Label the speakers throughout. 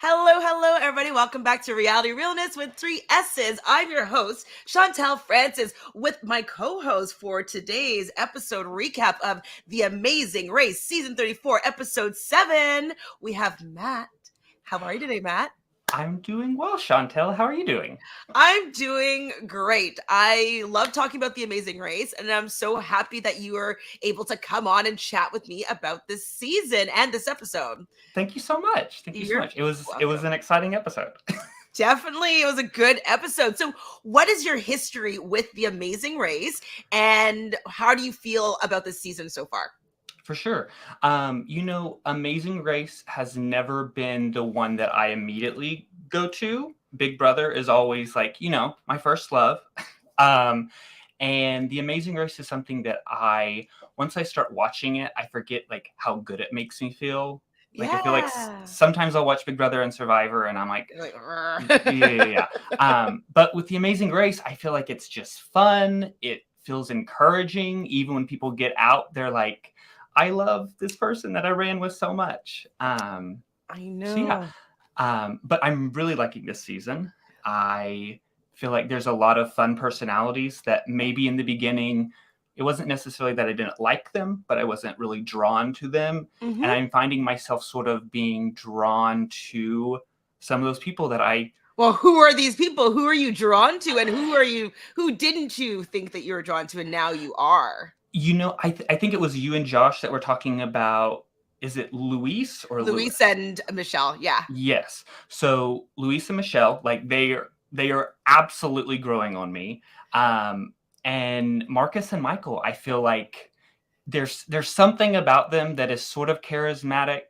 Speaker 1: Hello, everybody. Welcome back to Reality Realness with three S's. I'm your host, Chantele Francis, with my co-host for today's episode recap of The Amazing Race, Season 34, Episode 7. We have Matt. How are you today, Matt?
Speaker 2: I'm doing well, Chantele. How are you doing?
Speaker 1: I'm doing great. I love talking about The Amazing Race, and I'm so happy that you were able to come on and chat with me about this season and this episode.
Speaker 2: Thank you so much. Thank you so
Speaker 1: You're
Speaker 2: much. It was
Speaker 1: welcome.
Speaker 2: an exciting episode.
Speaker 1: Definitely. It was a good episode. So, what is your history with The Amazing Race, and how do you feel about this season so far?
Speaker 2: For sure. Amazing Race has never been the one that I immediately go to. Big Brother is always like, my first love. Um, and The Amazing Race is something that once I start watching it, I forget like how good it makes me feel. Like I feel like
Speaker 1: Yeah.
Speaker 2: sometimes I'll watch Big Brother and Survivor, and I'm like,
Speaker 1: You're like,
Speaker 2: yeah. But with The Amazing Race, I feel like it's just fun. It feels encouraging. Even when people get out, they're like, I love this person that I ran with so much.
Speaker 1: I
Speaker 2: So yeah.
Speaker 1: know.
Speaker 2: But I'm really liking this season. I feel like there's a lot of fun personalities that maybe in the beginning, it wasn't necessarily that I didn't like them, but I wasn't really drawn to them. And
Speaker 1: Hmm.
Speaker 2: I'm finding myself sort of being drawn to some of those people that
Speaker 1: Well, who are these people? Who are you drawn to, and who didn't you think that you were drawn to, and now you are?
Speaker 2: I think it was you and Josh that were talking about, is it Luis or
Speaker 1: Luis
Speaker 2: Lewis?
Speaker 1: and Michelle. Yeah.
Speaker 2: Yes. So Luis and Michelle, like they are absolutely growing on me. And Marcus and Michael, I feel like there's something about them that is sort of charismatic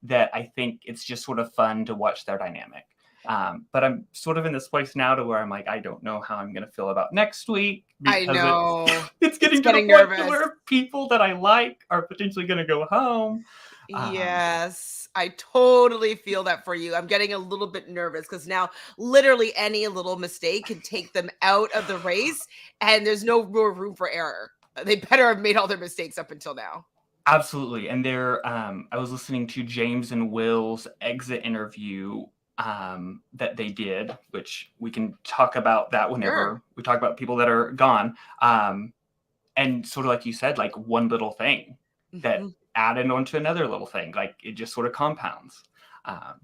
Speaker 2: that I think it's just sort of fun to watch their dynamic. But I'm sort of in this place now to where I'm like, I don't know how I'm going to feel about next week
Speaker 1: I
Speaker 2: because it's
Speaker 1: know.
Speaker 2: it's
Speaker 1: It's
Speaker 2: getting to the
Speaker 1: getting
Speaker 2: point to
Speaker 1: nervous.
Speaker 2: where people that I like are potentially going to go home. Um,
Speaker 1: Yes, I totally feel that for you. I'm getting a little bit nervous because now literally any little mistake can take them out of the race, and there's no more room for error. They better have made all their mistakes up until now.
Speaker 2: Absolutely. And I was listening to James and Will's exit interview that they did, which we can talk about that
Speaker 1: Sure.
Speaker 2: whenever we talk about people that are gone. And sort of like you said, like one little thing that
Speaker 1: Mhm.
Speaker 2: added onto another little thing, like it just sort of compounds. Um,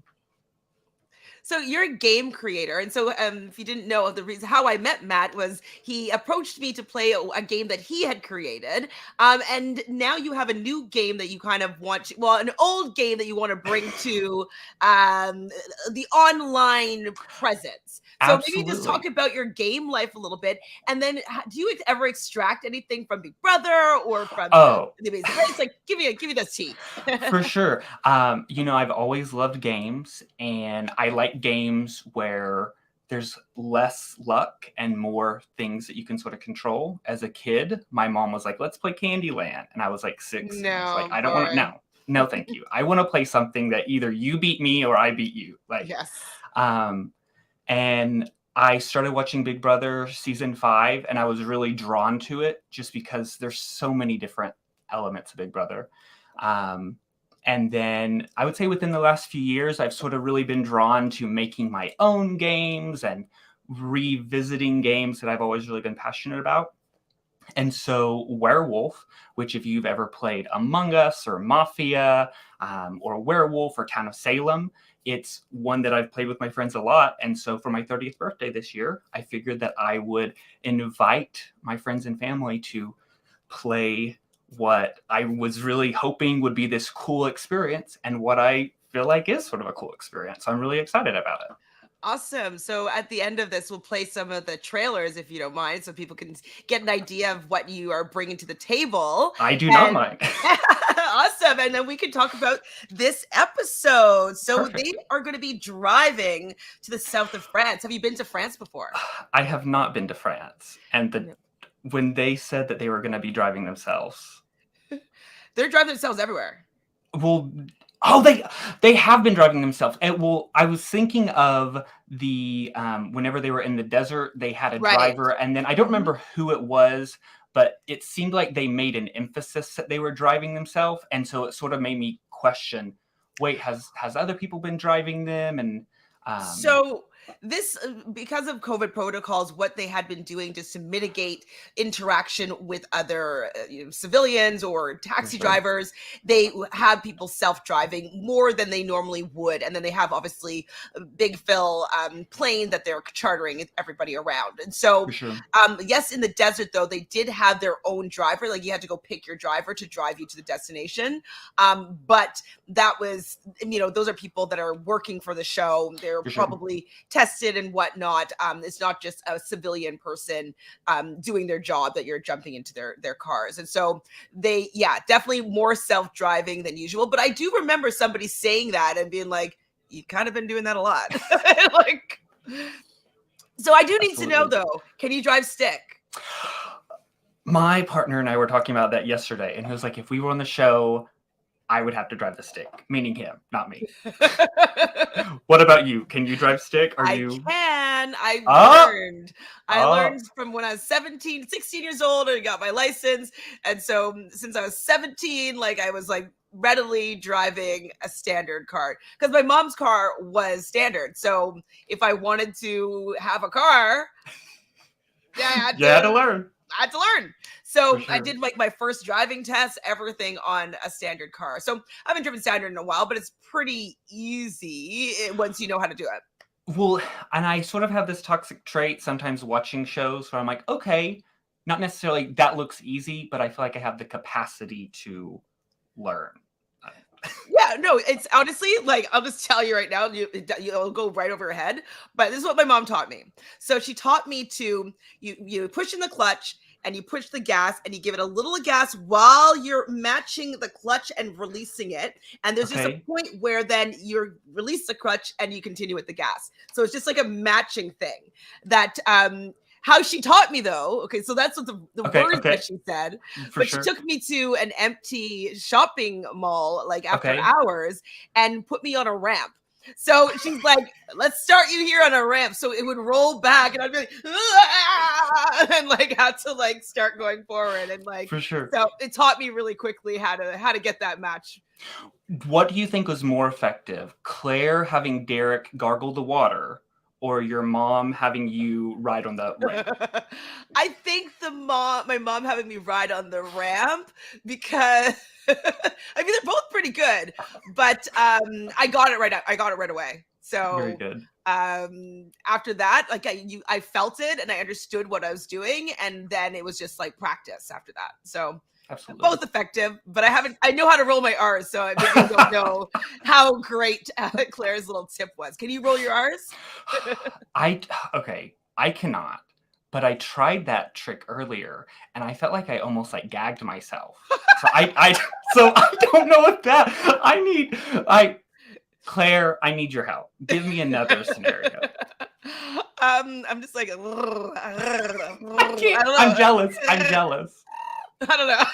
Speaker 1: So you're a game creator, and so if you didn't know, the reason how I met Matt was he approached me to play a game that he had created, and now you have a new game that you kind of want to, well, an old game that you want to bring to um, the online presence. So maybe just talk
Speaker 2: Absolutely.
Speaker 1: about your game life a little bit, and then do you ever extract anything from Big Brother or from
Speaker 2: Oh,
Speaker 1: the Amazing Race? Like, give me this tea.
Speaker 2: for sure. I've always loved games, and I like games where there's less luck and more things that you can sort of control. As a kid, my mom was like, "Let's play Candyland," and I was like 6, and I was like,
Speaker 1: No,
Speaker 2: "I don't want to.
Speaker 1: boy.
Speaker 2: No, no, thank you. I want to play something that either you beat me or I beat you." Like,
Speaker 1: Yes.
Speaker 2: um, and I started watching Big Brother season 5, and I was really drawn to it just because there's so many different elements of Big Brother. Um, and then I would say within the last few years, I've sort of really been drawn to making my own games and revisiting games that I've always really been passionate about. And so, Werewolf, which if you've ever played Among Us or Mafia or Werewolf or Town of Salem, it's one that I've played with my friends a lot. And so, for my 30th birthday this year, I figured that I would invite my friends and family to play what I was really hoping would be this cool experience and what I feel like is sort of a cool experience. So I'm really excited about it.
Speaker 1: Awesome. So at the end of this, we'll play some of the trailers if you don't mind, so people can get an idea of what you are bringing to the table.
Speaker 2: I do not
Speaker 1: And
Speaker 2: mind.
Speaker 1: awesome. And then we can talk about this episode. So they
Speaker 2: Perfect.
Speaker 1: are going to be driving to the south of France. Have you been to France before?
Speaker 2: I have not been to France. And
Speaker 1: No.
Speaker 2: when they said that they were going to be driving themselves,
Speaker 1: They're driving themselves everywhere.
Speaker 2: well, oh, they have been driving themselves. I was thinking of the whenever they were in the desert, they had a
Speaker 1: Right.
Speaker 2: driver, and then I don't
Speaker 1: Mhm.
Speaker 2: remember who it was, but it seemed like they made an emphasis that they were driving themselves, and so it sort of made me question, wait, has other people been driving them? And
Speaker 1: So this, because of COVID protocols, what they had been doing just to mitigate interaction with other civilians or
Speaker 2: for
Speaker 1: taxi
Speaker 2: sure.
Speaker 1: drivers, they have people self-driving more than they normally would, and then they have obviously a big Phil plane that they're chartering everybody around. And
Speaker 2: For
Speaker 1: so,
Speaker 2: sure.
Speaker 1: yes, in the desert though, they did have their own driver. Like you had to go pick your driver to drive you to the destination, but that was, those are people that are working for the show. They're
Speaker 2: For sure.
Speaker 1: probably tested and whatnot. It's not just a civilian person doing their job that you're jumping into their cars. And so they, definitely more self-driving than usual. But I do remember somebody saying that and being like, you've kind of been doing that a lot. Like, so I do need to know though, can you drive stick?
Speaker 2: My partner and I were talking about that yesterday, and he was like, if we were on the show, I would have to drive the stick, meaning him, not me. What about you? Can you drive stick?
Speaker 1: I can. I learned. I learned from when I was 16 years old, and got my license. And so since I was 17, like I was like readily driving a standard car because my mom's car was standard. So if I wanted to have a car, I had to learn. I had to learn. So I did like my first driving test, everything on a standard car. So I haven't driven standard in a while, but it's pretty easy once you know how to do it.
Speaker 2: Well, and I sort of have this toxic trait sometimes watching shows where I'm like, okay, not necessarily that looks easy, but I feel like I have the capacity to learn.
Speaker 1: Yeah, no, it's honestly like, I'll just tell you right now, you'll go right over your head, but this is what my mom taught me. So she taught me to, you push in the clutch and you push the gas and you give it a little gas while you're matching the clutch and releasing it. And there's just a point where then you release the clutch and you continue with the gas. So it's just like a matching thing that, how she taught me though. Okay, so that's what the words that she said. But she took me to an empty shopping mall like after hours and put me on a ramp. So she's like, let's start you here on a ramp. So it would roll back and I'd be like, and like had to like start going forward. And like, so it taught me really quickly how to get that match.
Speaker 2: What do you think was more effective? Claire having Derek gargle the water, or your mom having you ride on the ramp?
Speaker 1: I think my mom having me ride on the ramp because I mean they're both pretty good, but I got it right up. I got it right away. So
Speaker 2: very good.
Speaker 1: After that, like I felt it and I understood what I was doing, and then it was just like practice after that. So
Speaker 2: absolutely
Speaker 1: both effective, but I know how to roll my R's, so I maybe don't know how great Claire's little tip was. Can you roll your R's?
Speaker 2: I cannot, but I tried that trick earlier and I felt like I almost like gagged myself. So I don't know what that Claire, I need your help. Give me another scenario.
Speaker 1: I'm just like,
Speaker 2: I'm jealous.
Speaker 1: I don't know.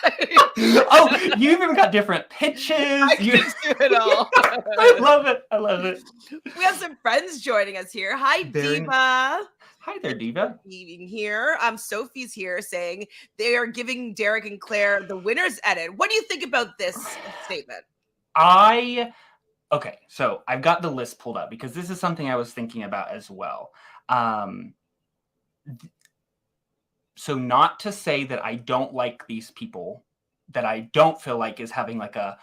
Speaker 2: Oh, you even got different pitches.
Speaker 1: I can do it all.
Speaker 2: I love it.
Speaker 1: We have some friends joining us here. Hi, Diva.
Speaker 2: Hi there, Diva.
Speaker 1: Being here. Sophie's here saying they are giving Derek and Claire the winner's edit. What do you think about this statement?
Speaker 2: Okay, so I've got the list pulled up because this is something I was thinking about as well. So not to say that I don't like these people, that I don't feel like is having like a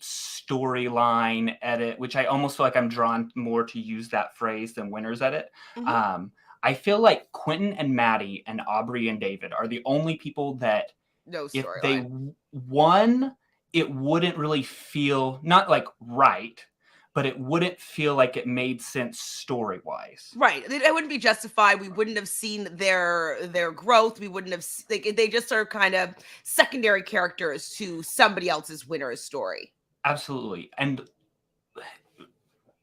Speaker 2: storyline edit, which I almost feel like I'm drawn more to use that phrase than winner's edit. Mm-hmm. I feel like Quentin and Maddie and Aubrey and David are the only people that if they won, it wouldn't really feel, not like right, but it wouldn't feel like it made sense story-wise.
Speaker 1: Right. It wouldn't be justified. We wouldn't have seen their growth. We wouldn't have, they just are kind of secondary characters to somebody else's winner's story.
Speaker 2: Absolutely. And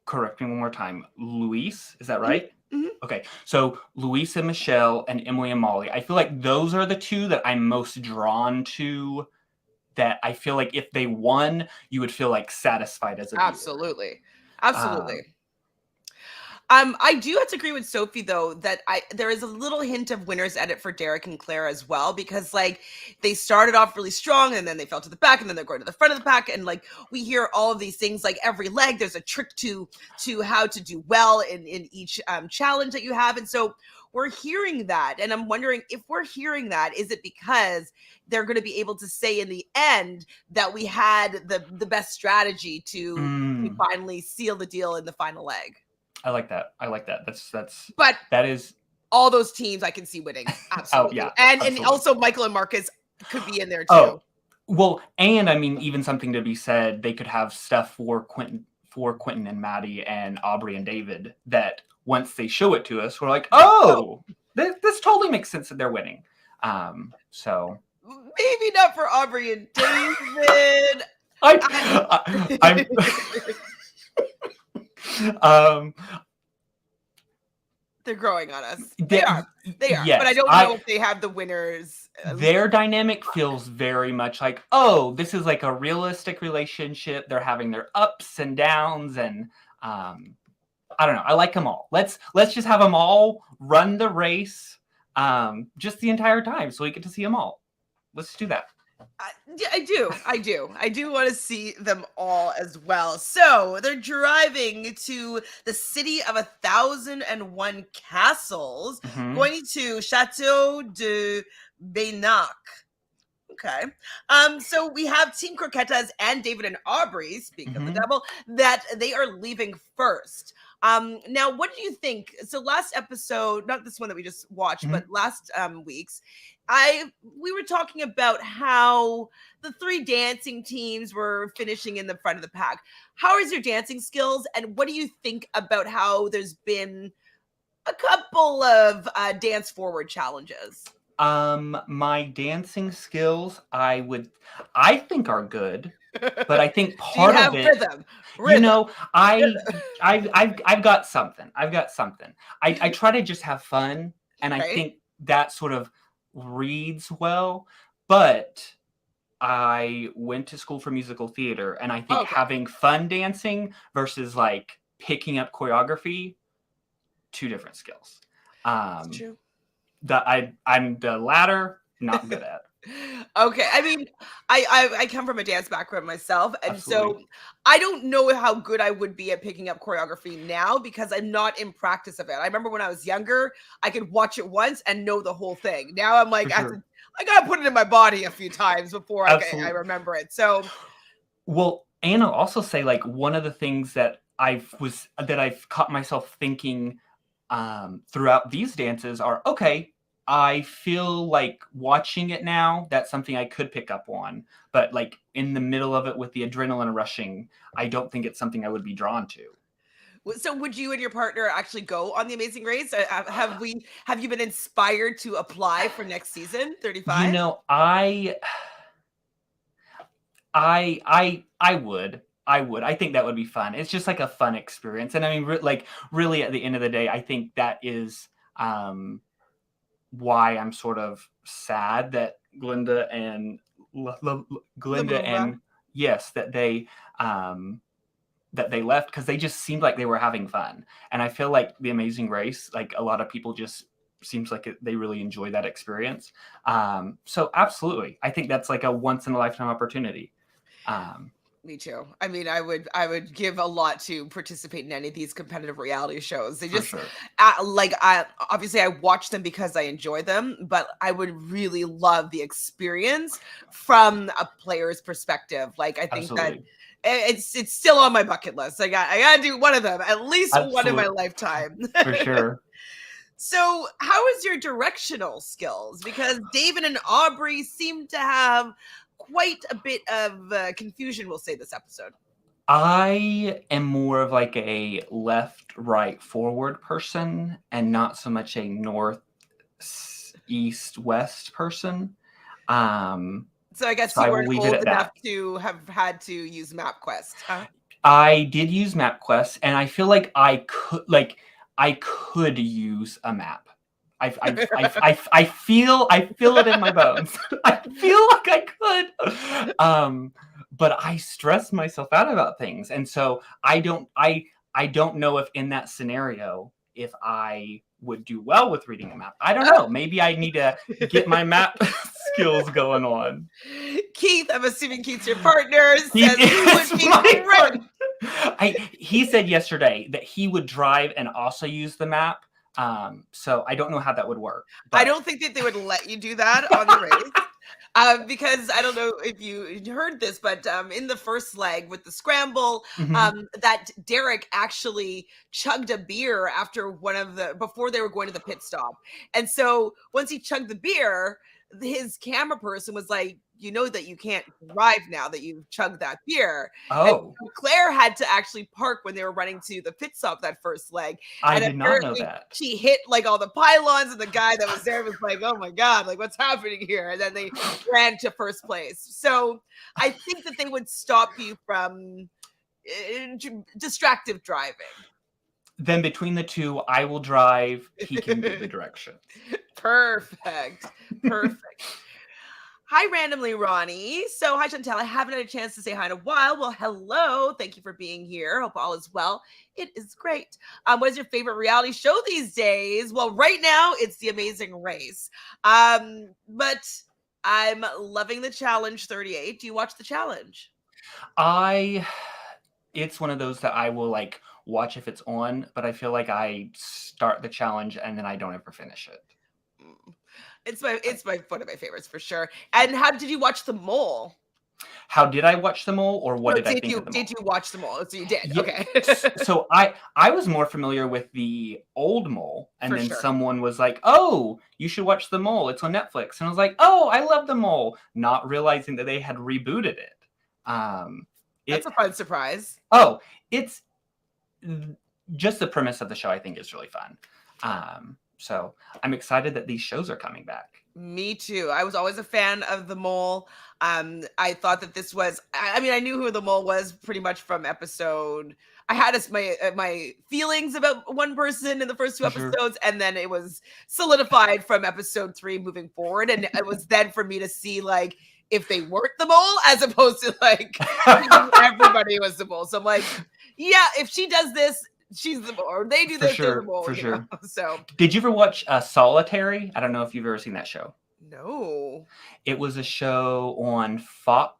Speaker 2: correct me one more time. Luis, is that right?
Speaker 1: Mm-hmm.
Speaker 2: Okay. So Luis and Michelle and Emily and Molly, I feel like those are the two that I'm most drawn to, that I feel like if they won, you would feel like satisfied as a viewer.
Speaker 1: Absolutely. I do have to agree with Sophie though that there is a little hint of winner's edit for Derek and Claire as well, because like they started off really strong and then they fell to the back and then they're going to the front of the pack, and like we hear all of these things like every leg there's a trick to how to do well in each challenge that you have, and so we're hearing that, and I'm wondering if we're hearing that, is it because they're going to be able to say in the end that we had the best strategy to finally seal the deal in the final leg?
Speaker 2: I like that.
Speaker 1: But
Speaker 2: that is
Speaker 1: all those teams I can see winning. Absolutely.
Speaker 2: yeah,
Speaker 1: and
Speaker 2: absolutely.
Speaker 1: also Michael and Marcus could be in there too.
Speaker 2: Oh, well, and I mean, even something to be said, they could have stuff for Quentin and Maddie and Aubrey and David that once they show it to us, we're like, oh, this totally makes sense that they're winning. So
Speaker 1: maybe not for Aubrey and David. They're growing on us. They are. Yes, but I don't know if they have the winners.
Speaker 2: Their dynamic feels very much like, oh, this is like a realistic relationship. They're having their ups and downs, and I don't know. I like them all. Let's just have them all run the race just the entire time, so we get to see them all. Let's do that.
Speaker 1: I do want to see them all as well. So they're driving to the city of 1,001 castles, going to Chateau de Baynac. Okay. So we have Team Croquetas and David and Aubrey, speaking of the devil, that they are leaving first. Now, what do you think? So last episode, not this one that we just watched, but last week's, we were talking about how the three dancing teams were finishing in the front of the pack. How is your dancing skills, and what do you think about how there's been a couple of dance forward challenges?
Speaker 2: My dancing skills, I think are good, but I think part of it, rhythm. You know, I've got something. I try to just have fun, and I think that sort of reads well, but I went to school for musical theater, and I think having fun dancing versus like picking up choreography, two different skills.
Speaker 1: That's true.
Speaker 2: I'm the latter, not good at.
Speaker 1: Okay, I mean, I come from a dance background myself, and so I don't know how good I would be at picking up choreography now because I'm not in practice of it. I remember when I was younger, I could watch it once and know the whole thing. Now I'm like, I gotta put it in my body a few times before I remember it. So,
Speaker 2: well, and I'll also say, like, one of the things that I've caught myself thinking throughout these dances are, okay, I feel like watching it now, that's something I could pick up on. But like in the middle of it with the adrenaline rushing, I don't think it's something I would be drawn to.
Speaker 1: So would you and your partner actually go on The Amazing Race? Have you been inspired to apply for next season, 35?
Speaker 2: You know, I would. I think that would be fun. It's just like a fun experience. And I mean, really at the end of the day, I think that is why I'm sort of sad that Glinda and yes, that they left, because they just seemed like they were having fun. And I feel like The Amazing Race, like a lot of people just seems like they really enjoy that experience. So absolutely. I think that's like a once in a lifetime opportunity.
Speaker 1: Me too. I mean, I would give a lot to participate in any of these competitive reality shows. They just obviously I watch them because I enjoy them, but I would really love the experience from a player's perspective. Like I think that it's still on my bucket list. I gotta do one of them, at least one in my lifetime.
Speaker 2: For sure.
Speaker 1: So how is your directional skills? Because David and Aubrey seem to have quite a bit of confusion, we'll say, this episode.
Speaker 2: I am more of like a left, right, forward person and not so much a north, east, west person.
Speaker 1: So I guess you weren't old enough to have had to use MapQuest, huh?
Speaker 2: I did use MapQuest, and I feel like I could use a map. I feel it in my bones. I feel like I could, but I stress myself out about things, and so I I don't know if in that scenario, if I would do well with reading a map. I don't know. Maybe I need to get my map skills going on.
Speaker 1: Keith, I'm assuming Keith's your partner,
Speaker 2: He
Speaker 1: says he would
Speaker 2: is
Speaker 1: be
Speaker 2: my
Speaker 1: great.
Speaker 2: partner. He said yesterday that he would drive and also use the map. So I don't know how that would work. But...
Speaker 1: I don't think that they would let you do that on the race. Because I don't know if you heard this, but in the first leg with the scramble, that Derek actually chugged a beer after before they were going to the pit stop. And so once he chugged the beer, his camera person was like, you know that you can't drive now that you've chugged that beer.
Speaker 2: Oh.
Speaker 1: And Claire had to actually park when they were running to the pit stop that first leg.
Speaker 2: I
Speaker 1: and
Speaker 2: did not know that.
Speaker 1: She hit like all the pylons, and the guy that was there was like, oh my God, like what's happening here? And then they ran to first place. So I think that they would stop you from distractive driving.
Speaker 2: Then between the two, I will drive. He can give the direction.
Speaker 1: Perfect. Hi, randomly Ronnie. So, hi, Chantele. I haven't had a chance to say hi in a while. Well, hello. Thank you for being here. Hope all is well. It is great. What is your favorite reality show these days? Well, right now, it's The Amazing Race. But I'm loving the Challenge 38. Do you watch the Challenge?
Speaker 2: It's one of those that I will like watch if it's on, but I feel like I start the challenge and then I don't ever finish it.
Speaker 1: It's one of my favorites for sure. And how did you watch The Mole?
Speaker 2: How did I watch The Mole, or what did I think of The Mole?
Speaker 1: Did you watch The Mole? So you did.
Speaker 2: Yeah.
Speaker 1: Okay.
Speaker 2: So I was more familiar with the old Mole, and
Speaker 1: For
Speaker 2: then
Speaker 1: sure.
Speaker 2: someone was like, "Oh, you should watch The Mole. It's on Netflix." And I was like, "Oh, I love The Mole," not realizing that they had rebooted it.
Speaker 1: That's a fun surprise.
Speaker 2: Oh, it's just the premise of the show, I think, is really fun. So I'm excited that these shows are coming back.
Speaker 1: Me too. I was always a fan of The Mole. I thought that this was, I mean, I knew who The Mole was pretty much from episode. I had my feelings about one person in the first two episodes, and then it was solidified from episode 3 moving forward. And it was then for me to see like if they weren't The Mole, as opposed to like everybody was The Mole. So I'm like, yeah, if she does this, she's The Mole, or they do this, they're The Mole.
Speaker 2: For sure.
Speaker 1: Know? So,
Speaker 2: did you ever watch Solitary? I don't know if you've ever seen that show.
Speaker 1: No.
Speaker 2: It was a show on Fox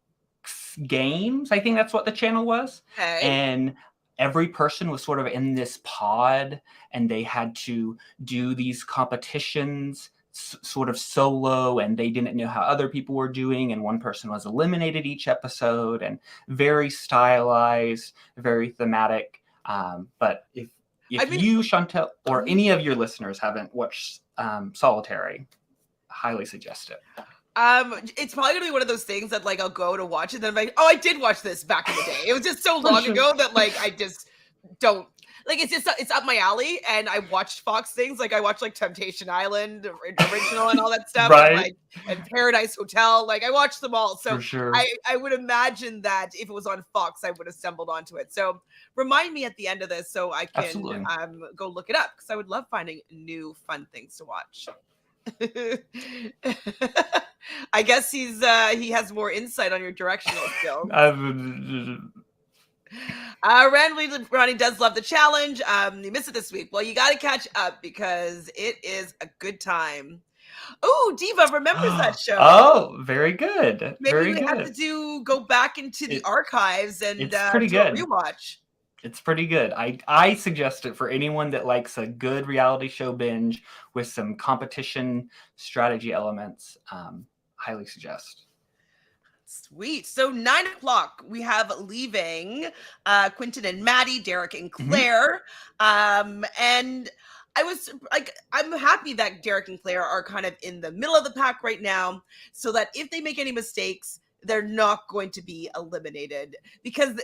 Speaker 2: Games. I think that's what the channel was.
Speaker 1: Okay.
Speaker 2: And every person was sort of in this pod, and they had to do these competitions sort of solo, and they didn't know how other people were doing, and one person was eliminated each episode, and very stylized, very thematic. But if you, Chantele, or any of your listeners haven't watched Solitary, highly suggest it.
Speaker 1: It's probably gonna be one of those things that like I'll go to watch it, and then I'm like, oh, I did watch this back in the day. It was just so long ago that like I just don't like. It's up my alley, and I watched Fox things. Like I watched like Temptation Island original and all that stuff,
Speaker 2: right?
Speaker 1: And Paradise Hotel. Like I watched them all. So
Speaker 2: for sure.
Speaker 1: I would imagine that if it was on Fox, I would have stumbled onto it. So remind me at the end of this so I can go look it up, because I would love finding new fun things to watch. I guess he has more insight on your directional skills. Ronnie does love the challenge. You missed it this week. Well, you got to catch up because it is a good time. Oh, Diva remembers that show.
Speaker 2: Oh, very good.
Speaker 1: Maybe we have to go back into the archives and
Speaker 2: it's pretty good.
Speaker 1: Rewatch.
Speaker 2: It's pretty good. I suggest it for anyone that likes a good reality show binge with some competition strategy elements. Highly suggest.
Speaker 1: Sweet. So 9 o'clock, we have Leaving, Quentin and Maddie, Derek and Claire. And I was like, I'm happy that Derek and Claire are kind of in the middle of the pack right now, so that if they make any mistakes, they're not going to be eliminated, because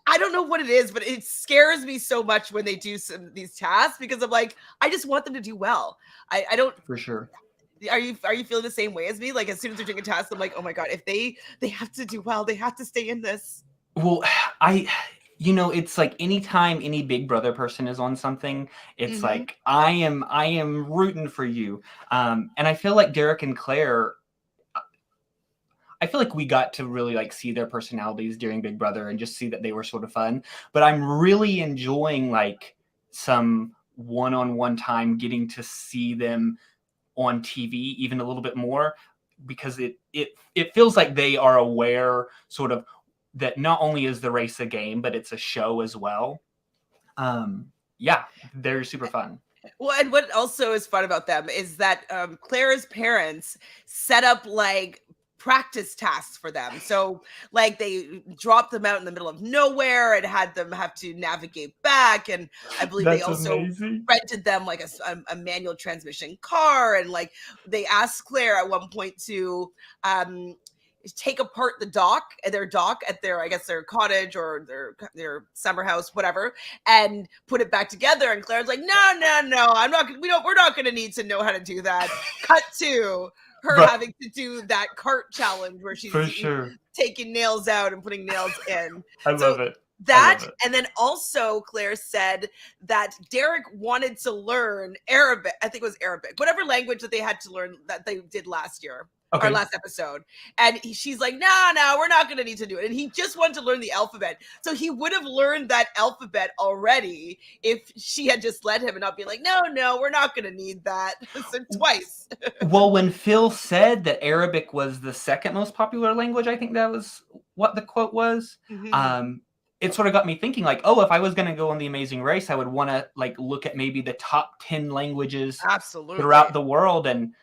Speaker 1: I don't know what it is, but it scares me so much when they do these tasks, because I'm like, I just want them to do well. I don't. For sure. Are you feeling the same way as me? Like as soon as they're doing a task, I'm like, oh my God, if they have to do well, they have to stay in this.
Speaker 2: Well, it's like anytime any Big Brother person is on something, it's like I am rooting for you. And I feel like Derek and Claire, I feel like we got to really like see their personalities during Big Brother and just see that they were sort of fun. But I'm really enjoying like some one-on-one time getting to see them on TV even a little bit more, because it feels like they are aware sort of that not only is the race a game, but it's a show as well. Yeah, they're super fun.
Speaker 1: Well, and what also is fun about them is that Claire's parents set up like practice tasks for them. So, like, they dropped them out in the middle of nowhere and had them have to navigate back. And I believe they
Speaker 2: That's
Speaker 1: also
Speaker 2: amazing.
Speaker 1: rented them like a manual transmission car. And like, they asked Claire at one point to take apart their dock at their, I guess, their cottage or their summer house, whatever, and put it back together. And Claire's like, no, we're not gonna need to know how to do that. Cut to her
Speaker 2: Right.
Speaker 1: having to do that cart challenge where she's
Speaker 2: For sure.
Speaker 1: taking nails out and putting nails in.
Speaker 2: I love it.
Speaker 1: That, and then also Claire said that Derek wanted to learn Arabic. I think it was Arabic, whatever language that they had to learn that they did last year.
Speaker 2: Okay.
Speaker 1: Our last episode. And she's like, no, we're not going to need to do it. And he just wanted to learn the alphabet. So he would have learned that alphabet already if she had just let him and not be like, no, we're not going to need that. So twice.
Speaker 2: Well, when Phil said that Arabic was the second most popular language, I think that was what the quote was.
Speaker 1: Mm-hmm.
Speaker 2: It sort of got me thinking like, oh, if I was going to go on The Amazing Race, I would want to like look at maybe the top 10 languages
Speaker 1: Absolutely
Speaker 2: throughout the world, and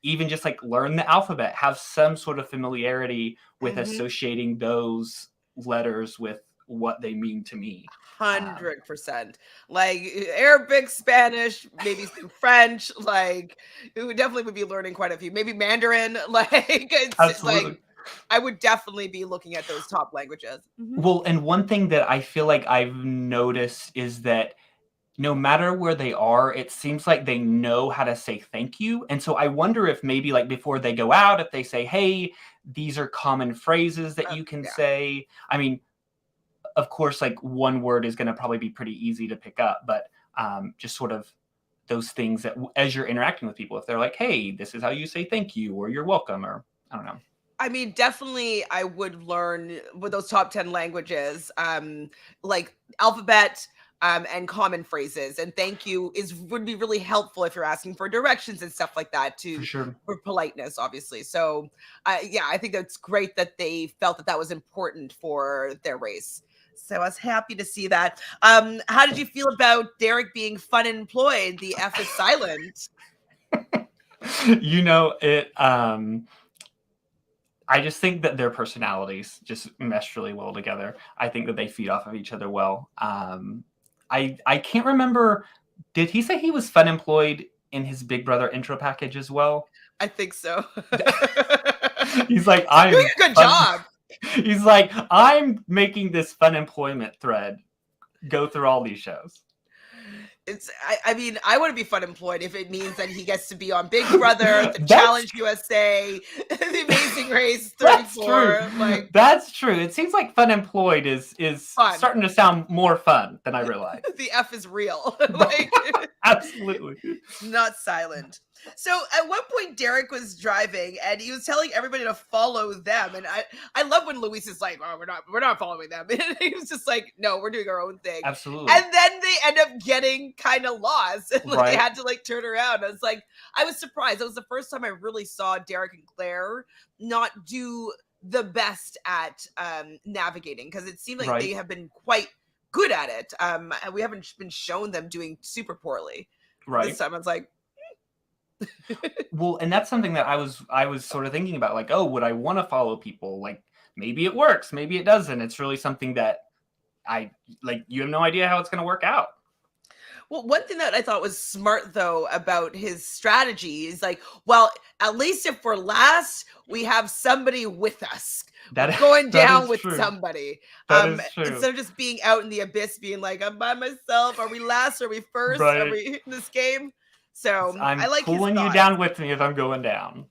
Speaker 2: even just like learn the alphabet, have some sort of familiarity with associating those letters with what they mean to me.
Speaker 1: 100%. Like Arabic, Spanish, maybe some French. Like we definitely would be learning quite a few. Maybe Mandarin. Like it's
Speaker 2: Absolutely.
Speaker 1: like I would definitely be looking at those top languages.
Speaker 2: Well, and one thing that I feel like I've noticed is that no matter where they are, it seems like they know how to say thank you. And so I wonder if maybe like before they go out, if they say, hey, these are common phrases that you can say. I mean, of course, like one word is going to probably be pretty easy to pick up, but just sort of those things that as you're interacting with people, if they're like, hey, this is how you say thank you, or you're welcome, or I don't know.
Speaker 1: I mean, definitely I would learn with those top 10 languages, like alphabet, and common phrases, and thank you would be really helpful if you're asking for directions and stuff like that for politeness, obviously. So yeah, I think that's great that they felt that was important for their race. So I was happy to see that. How did you feel about Derek being fun and employed? The F is silent.
Speaker 2: I just think that their personalities just mesh really well together. I think that they feed off of each other well. I can't remember. Did he say he was fun employed in his Big Brother intro package as well?
Speaker 1: I think so.
Speaker 2: He's like, I'm
Speaker 1: doing a good job.
Speaker 2: He's like, I'm making this fun employment thread go through all these shows.
Speaker 1: I mean, I want to be fun employed if it means that he gets to be on Big Brother, the Challenge USA, the Amazing Race 34.
Speaker 2: That's true. It seems like fun employed is fun. Starting to sound more fun than I realized.
Speaker 1: The F is real.
Speaker 2: Absolutely.
Speaker 1: Not silent. So at one point, Derek was driving and he was telling everybody to follow them. And I love when Luis is like, oh, we're not following them. And he was just like, no, we're doing our own thing.
Speaker 2: Absolutely.
Speaker 1: And then they end up getting kind of lost. And they had to turn around. I was surprised. That was the first time I really saw Derek and Claire not do the best at navigating, because it seemed like they have been quite good at it. We haven't been shown them doing super poorly. This time I was like,
Speaker 2: well, and that's something that I was sort of thinking about, like, oh, would I want to follow people? Like, maybe it works, maybe it doesn't. It's really something that you have no idea how it's going to work out.
Speaker 1: Well, one thing that I thought was smart, though, about his strategy is well, at least if we're last, we have somebody with us. Going down with somebody. Instead of just being out in the abyss, being like, I'm by myself. Are we last? Are we first? Are we in this game? So I like
Speaker 2: pulling you down with me if I'm going down.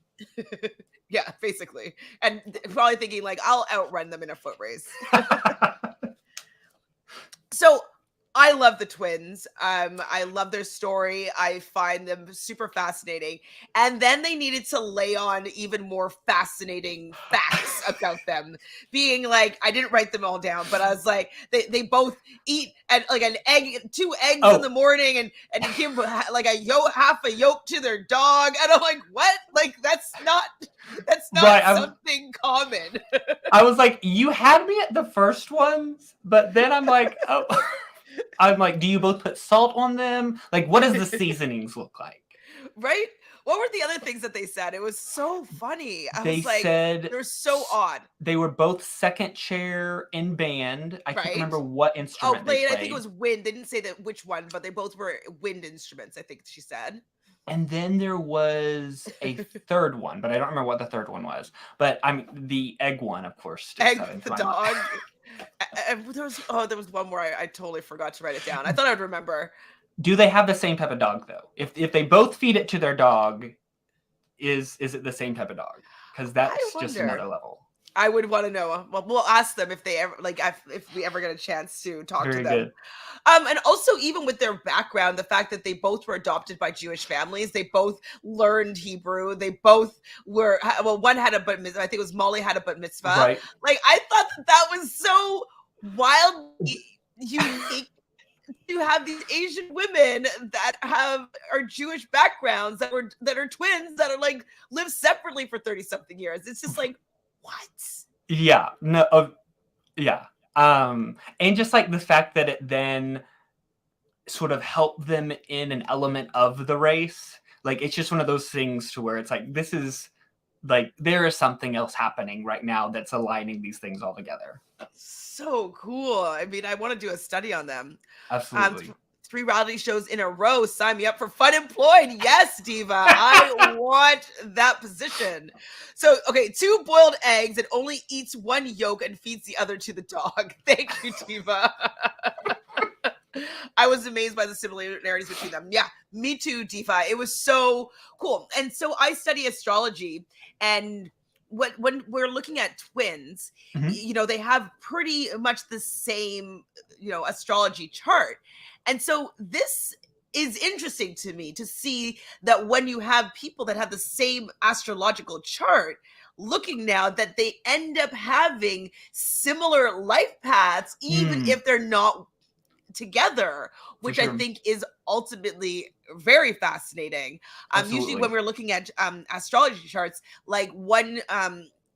Speaker 1: Yeah, basically. And probably thinking I'll outrun them in a foot race. So I love the twins. I love their story. I find them super fascinating. And then they needed to lay on even more fascinating facts about them. Being like, I didn't write them all down, but I was like, they both eat like an egg, 2 eggs in
Speaker 2: Oh,
Speaker 1: the morning, and give like half a yolk to their dog. And I'm like, what? Like that's not
Speaker 2: right.
Speaker 1: something common.
Speaker 2: I was like, you had me at the first ones, but then I'm like, oh, I'm like, do you both put salt on them? Like, what does the seasonings look like?
Speaker 1: Right? What were the other things that they said? It was so funny. I
Speaker 2: They
Speaker 1: was like,
Speaker 2: said
Speaker 1: they're so odd,
Speaker 2: they were both second chair in band. I can't
Speaker 1: right?
Speaker 2: remember what
Speaker 1: Oh,
Speaker 2: instrument they
Speaker 1: played. I think it
Speaker 2: played.
Speaker 1: was wind. They didn't say that which one, but they both were wind instruments. I think she said.
Speaker 2: And then there was a third one, but I don't remember what the third one was. But I mean, the egg one, of course, sticks
Speaker 1: Egg
Speaker 2: out into
Speaker 1: the
Speaker 2: my mind.
Speaker 1: dog. There was one more. I totally forgot to write it down. I thought I'd remember.
Speaker 2: Do they have the same type of dog though? If they both feed it to their dog, is it the same type of dog? Because
Speaker 1: I
Speaker 2: that's just
Speaker 1: wonder.
Speaker 2: another level.
Speaker 1: I would want to know. Well, we'll ask them if they ever if we ever get a chance to talk to
Speaker 2: Very
Speaker 1: them.
Speaker 2: good.
Speaker 1: And also even with their background, the fact that they both were adopted by Jewish families, they both learned Hebrew, they both were one had a bat mitzvah. I think it was Molly had a bat mitzvah.
Speaker 2: Right.
Speaker 1: Like I thought that was so wildly unique to have these Asian women that are Jewish backgrounds that are twins that are like live separately for 30 something years. It's just like what?
Speaker 2: Yeah. No. Yeah. And just like the fact that it then sort of helped them in an element of the race. Like it's just one of those things to where it's like this is like there is something else happening right now that's aligning these things all together.
Speaker 1: So cool. I mean, I want to do a study on them.
Speaker 2: Absolutely.
Speaker 1: 3 reality shows in a row. Sign me up for Fun Employed. Yes, Diva. I want that position. So, okay, 2 boiled eggs and only eats 1 yolk and feeds the other to the dog. Thank you, Diva. I was amazed by the similarities between them. Yeah, me too, Diva. It was so cool. And so I study astrology, and when we're looking at twins,
Speaker 2: Mhm.
Speaker 1: they have pretty much the same, astrology chart. And so this is interesting to me to see that when you have people that have the same astrological chart, looking now that they end up having similar life paths, even
Speaker 2: Mm,
Speaker 1: if they're not together,
Speaker 2: for
Speaker 1: which I
Speaker 2: sure.
Speaker 1: think is ultimately very fascinating. Usually when
Speaker 2: Absolutely.
Speaker 1: we're looking at astrology charts, like one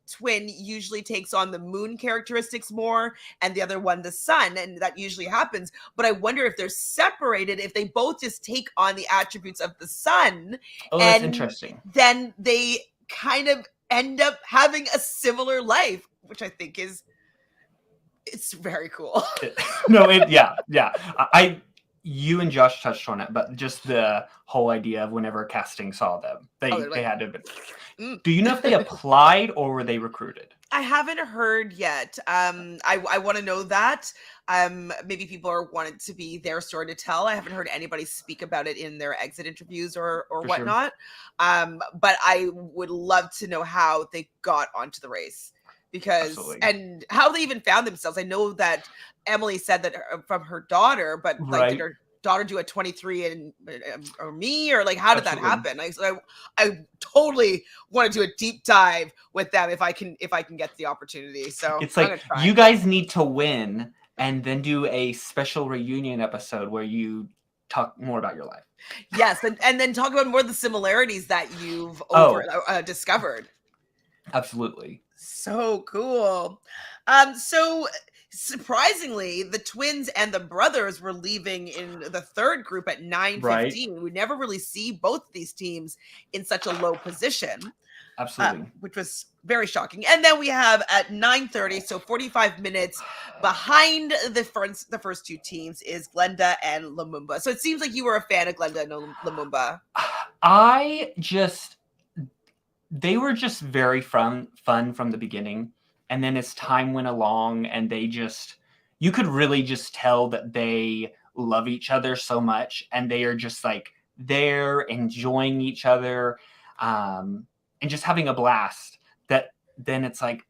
Speaker 1: twin usually takes on the moon characteristics more and the other one the sun, and that usually happens. But I wonder if they're separated, if they both just take on the attributes of the sun,
Speaker 2: Oh, that's
Speaker 1: and
Speaker 2: interesting.
Speaker 1: then they kind of end up having a similar life, which I think it's very cool.
Speaker 2: No, yeah. You and Josh touched on it, but just the whole idea of whenever casting saw them,
Speaker 1: Oh,
Speaker 2: they
Speaker 1: they're
Speaker 2: they
Speaker 1: like,
Speaker 2: had to have been.
Speaker 1: mm.
Speaker 2: Do you know if they applied or were they recruited?
Speaker 1: I haven't heard yet. I want to know that. Maybe people are wanted to be their story to tell. I haven't heard anybody speak about it in their exit interviews or
Speaker 2: For sure.
Speaker 1: whatnot. But I would love to know how they got onto the race, because
Speaker 2: Absolutely.
Speaker 1: and how they even found themselves. I know that Emily said that from her daughter, but like, did
Speaker 2: Right.
Speaker 1: her daughter do a 23 and or me, or like how did that
Speaker 2: Absolutely.
Speaker 1: happen? I totally want to do a deep dive with them if I can get the opportunity. So
Speaker 2: It's
Speaker 1: I'm
Speaker 2: like
Speaker 1: gonna try.
Speaker 2: you guys need to win and then do a special reunion episode where you talk more about your life.
Speaker 1: Yes, and then talk about more of the similarities that you've
Speaker 2: Oh,
Speaker 1: discovered.
Speaker 2: absolutely.
Speaker 1: So cool. So surprisingly, the twins and the brothers were leaving in the third group at
Speaker 2: Right.
Speaker 1: 9:15. We never really see both of these teams in such a low position,
Speaker 2: Absolutely.
Speaker 1: which was very shocking. And then we have at 9:30, so 45 minutes behind the first 2 teams, is Glenda and Lumumba. So it seems like you were a fan of Glenda and Lumumba.
Speaker 2: I just they were just very fun from the beginning, and then as time went along and they just you could really just tell that they love each other so much and they are just like they're enjoying each other, and just having a blast. That then it's like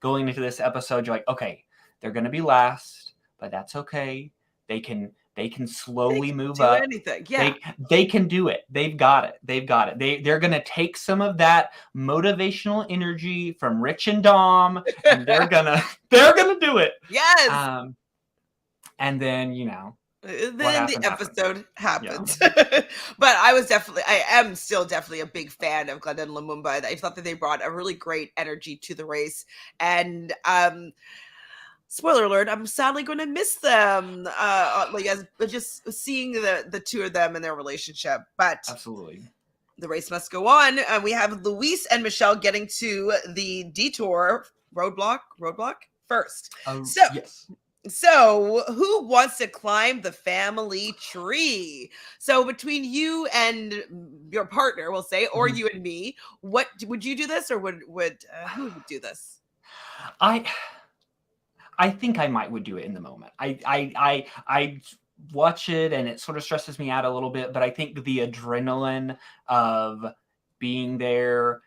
Speaker 2: going into this episode you're like, okay, they're gonna be last, but that's okay. They can slowly move
Speaker 1: Do
Speaker 2: up.
Speaker 1: anything. Yeah.
Speaker 2: They can do it. They've got it. They're gonna take some of that motivational energy from Rich and Dom, and they're gonna do it.
Speaker 1: Yes.
Speaker 2: And then what
Speaker 1: Then the
Speaker 2: happened happened.
Speaker 1: episode
Speaker 2: Yeah,
Speaker 1: happens. But I am still definitely a big fan of Glenn and Lumumba. I thought that they brought a really great energy to the race. And spoiler alert, I'm sadly going to miss them. Like as just seeing the two of them and their relationship. But
Speaker 2: absolutely.
Speaker 1: the race must go on. We have Luis and Michelle getting to the Detour roadblock first.
Speaker 2: Yes.
Speaker 1: So, who wants to climb the family tree? So, between you and your partner, we'll say, or you and me, what would you do this, or would who would do this?
Speaker 2: I think I would do it in the moment. I watch it and it sort of stresses me out a little bit, but I think the adrenaline of being there,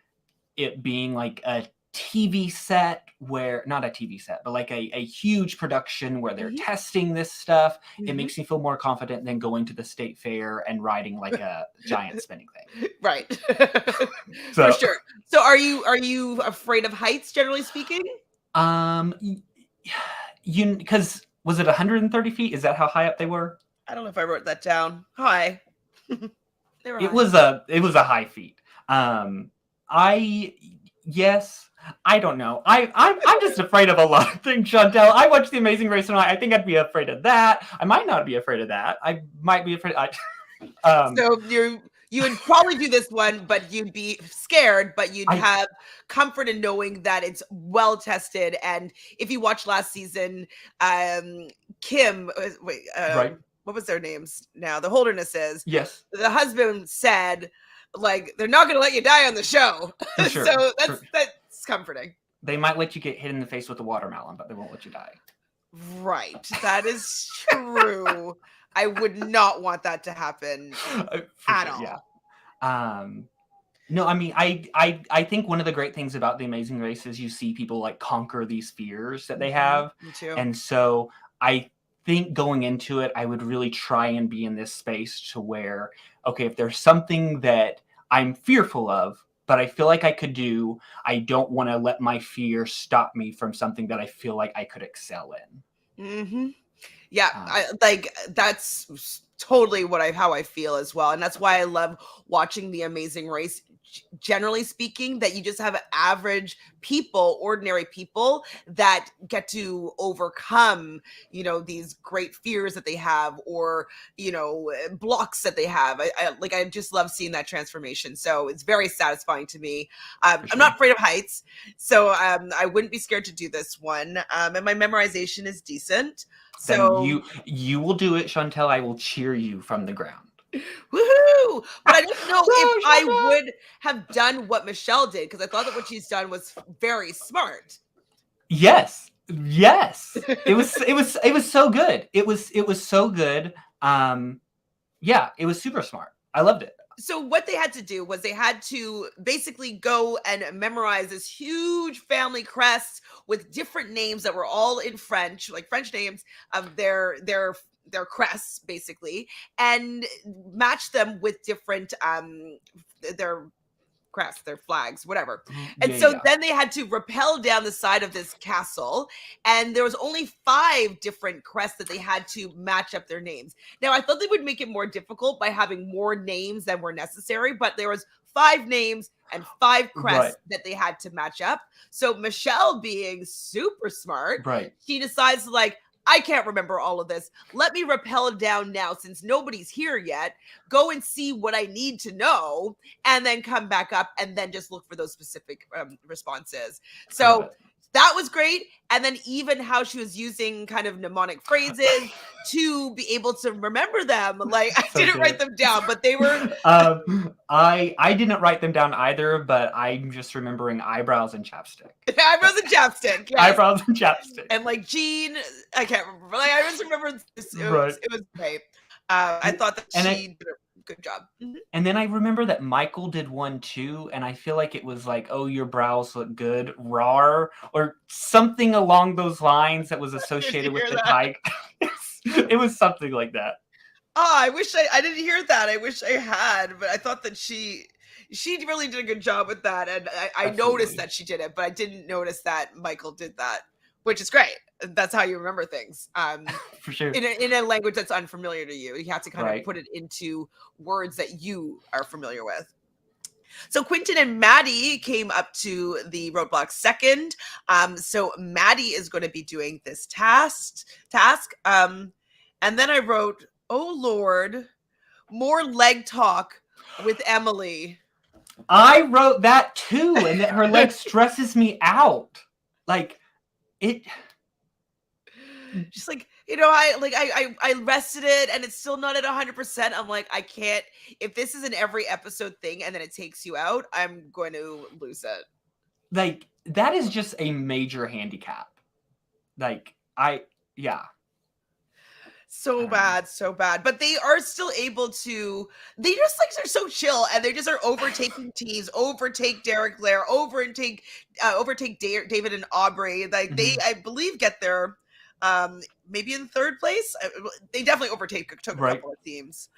Speaker 2: it being like a TV set where not a TV set, but like a huge production where they're testing this stuff. It makes me feel more confident than going to the state fair and riding like a giant spinning thing.
Speaker 1: Right. For sure. So are you afraid of heights, generally speaking?
Speaker 2: Because was it 130 feet? Is that how high up they were?
Speaker 1: I don't know if I wrote that down. High. They were high.
Speaker 2: It was a high feat. I don't know. I'm just afraid of a lot of things, Chantele. I watched The Amazing Race and I think I'd be afraid of that. I might not be afraid of that. I might be afraid.
Speaker 1: So you would probably do this one, but you'd be scared, but you'd have comfort in knowing that it's well tested. And if you watch last season, Kim,
Speaker 2: right.
Speaker 1: What was their names now? The Holdernesses.
Speaker 2: Yes.
Speaker 1: The husband said, like, they're not going to let you die on the show. Sure. So that's comforting.
Speaker 2: They might let you get hit in the face with a watermelon, but they won't let you die.
Speaker 1: Right. That is true. I would not want that to happen at all.
Speaker 2: Yeah. No, I mean, I think one of the great things about The Amazing Race is you see people like conquer these fears that they have.
Speaker 1: Me too.
Speaker 2: And so I think going into it, I would really try and be in this space to where, okay, if there's something that I'm fearful of, but I feel like I could do, I don't want to let my fear stop me from something that I feel like I could excel in.
Speaker 1: Yeah, that's totally how I feel as well. And that's why I love watching The Amazing Race. Generally speaking, that you just have average people, ordinary people that get to overcome, these great fears that they have, or, blocks that they have. I just love seeing that transformation. So it's very satisfying to me. Sure. I'm not afraid of heights, so I wouldn't be scared to do this one. And my memorization is decent. So
Speaker 2: then you will do it, Chantele. I will cheer you from the ground.
Speaker 1: Woohoo! But I don't know if I would have done what Michelle did, because I thought that what she's done was very smart.
Speaker 2: Yes. It was so good. It was so good. Yeah, it was super smart. I loved it.
Speaker 1: So what they had to do was they had to basically go and memorize this huge family crest with different names that were all in French, like French names of their crests, basically, and match them with different their crests, their flags, whatever. And then they had to rappel down the side of this castle, and there was only 5 different crests that they had to match up their names. Now, I thought they would make it more difficult by having more names than were necessary, but there was 5 names and 5 crests that they had to match up. So Michelle, being super smart, she decides I can't remember all of this. Let me rappel down now, since nobody's here yet, go and see what I need to know, and then come back up and then just look for those specific responses. So that was great. And then even how she was using kind of mnemonic phrases to be able to remember them. I didn't write them down, but they were...
Speaker 2: I didn't write them down either, but I'm just remembering eyebrows and chapstick.
Speaker 1: Eyebrows and chapstick, yes.
Speaker 2: Eyebrows and chapstick.
Speaker 1: And Jean, I can't remember. I just remember this. It was great. I thought that she did a good job.
Speaker 2: And then I remember that Michael did one too, and I feel like it was oh, your brows look good, rawr, or something along those lines that was associated with the tiger. It was something like that.
Speaker 1: Oh, I wish I didn't hear that. I wish I had, but I thought that she really did a good job with that, and I noticed
Speaker 2: Absolutely.
Speaker 1: that she did it, but I didn't notice that Michael did that, which is great. That's how you remember things.
Speaker 2: For sure.
Speaker 1: In a language that's unfamiliar to you, you have to kind of
Speaker 2: Right.
Speaker 1: put it into words that you are familiar with. So Quentin and Maddie came up to the roadblock second. So Maddie is going to be doing this task. And then I wrote, "Oh Lord, more leg talk with Emily."
Speaker 2: I wrote that too, and that her leg stresses me out. Like it.
Speaker 1: Just like, I rested it and it's still not at 100%. I'm like, I can't. If this is an every episode thing and then it takes you out, I'm going to lose it.
Speaker 2: Like that is just a major handicap. Like yeah.
Speaker 1: So bad, so bad. But they are still able to. They just like are so chill, and they just are overtaking teams, overtake Derek Blair, overtake David and Aubrey. Like they, I believe, get there, maybe in third place. They definitely took a
Speaker 2: Right.
Speaker 1: couple of teams.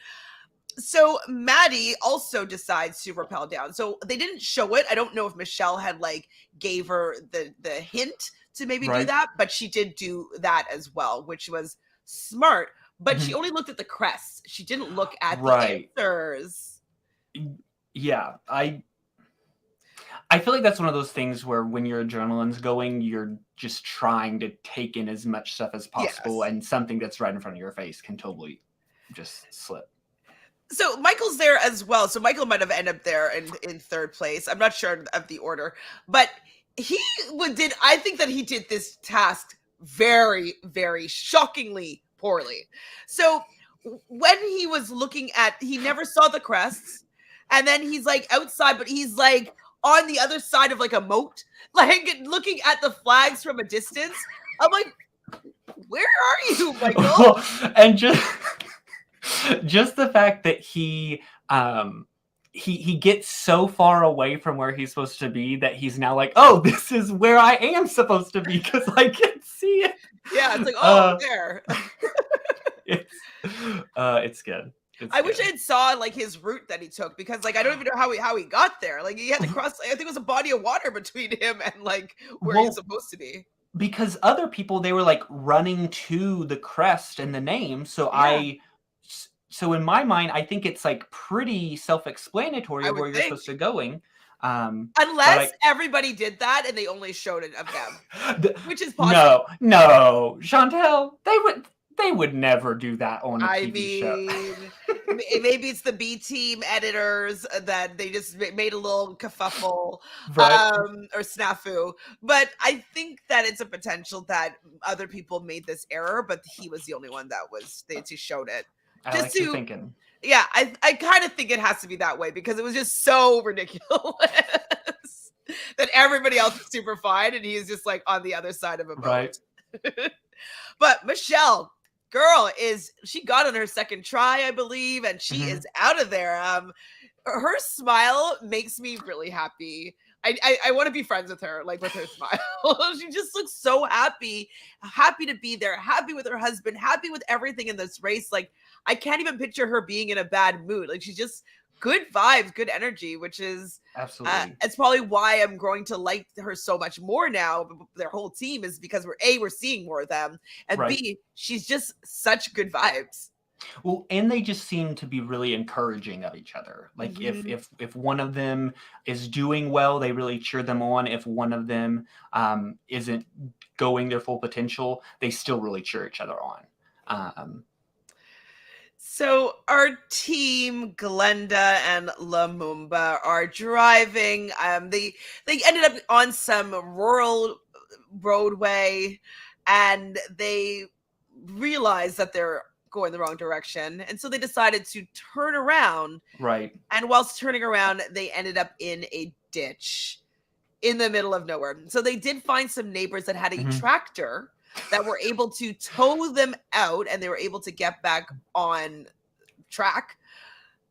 Speaker 1: So Maddie also decides to rappel down. So they didn't show it. I don't know if Michelle had like gave her the hint to maybe do
Speaker 2: Right.
Speaker 1: that, but she did do that as well, which was smart. But she only looked at the crests. She didn't look at the answers.
Speaker 2: Yeah, I feel like that's one of those things where when your adrenaline's going, you're just trying to take in as much stuff as possible, and something that's right in front of your face can totally just slip.
Speaker 1: So Michael's there as well. So Michael might have ended up there in third place. I'm not sure of the order, but I think that he did this task very, very shockingly poorly. So when he was looking he never saw the crests, and then he's like outside, but he's like on the other side of like a moat, like looking at the flags from a distance. I'm like, where are you, Michael?
Speaker 2: And just the fact that he gets so far away from where he's supposed to be that he's now like, oh, this is where I am supposed to be because I can see it.
Speaker 1: Yeah, it's like, oh, there.
Speaker 2: It's good.
Speaker 1: I wish I had saw like his route that he took, because like I don't even know how he got there. Like he had to cross. I think it was a body of water between him and like where he's supposed to be.
Speaker 2: Because other people, they were like running to the crest and the name. So so in my mind, I think it's like pretty self-explanatory where you're supposed to going.
Speaker 1: Unless everybody did that and they only showed it of them, which is possible.
Speaker 2: No, Chantele, they would never do that on a TV show.
Speaker 1: Maybe it's the B team editors that they just made a little kerfuffle,
Speaker 2: right.
Speaker 1: Or snafu. But I think that it's a potential that other people made this error, but he was the only one that they showed it.
Speaker 2: I like your thinking.
Speaker 1: Yeah, I kind of think it has to be that way because it was just so ridiculous that everybody else is super fine and he's just like on the other side of a boat.
Speaker 2: Right.
Speaker 1: But Michelle, girl, she got on her second try, I believe, and she is out of there. Her smile makes me really happy. I want to be friends with her, like with her smile. She just looks so happy to be there, happy with her husband, happy with everything in this race. Like I can't even picture her being in a bad mood. Like she's just good vibes, good energy, which is
Speaker 2: absolutely.
Speaker 1: It's probably why I'm growing to like her so much more now. Their whole team is because we're seeing more of them, and B, she's just such good vibes.
Speaker 2: Well, and they just seem to be really encouraging of each other. Like if one of them is doing well, they really cheer them on. If one of them isn't going their full potential, they still really cheer each other on.
Speaker 1: So our team, Glenda and Lumumba, are driving. They ended up on some rural roadway, and they realized that they're going the wrong direction, and so they decided to turn around.
Speaker 2: Right.
Speaker 1: And whilst turning around, they ended up in a ditch in the middle of nowhere. So they did find some neighbors that had a tractor that were able to tow them out, and they were able to get back on track.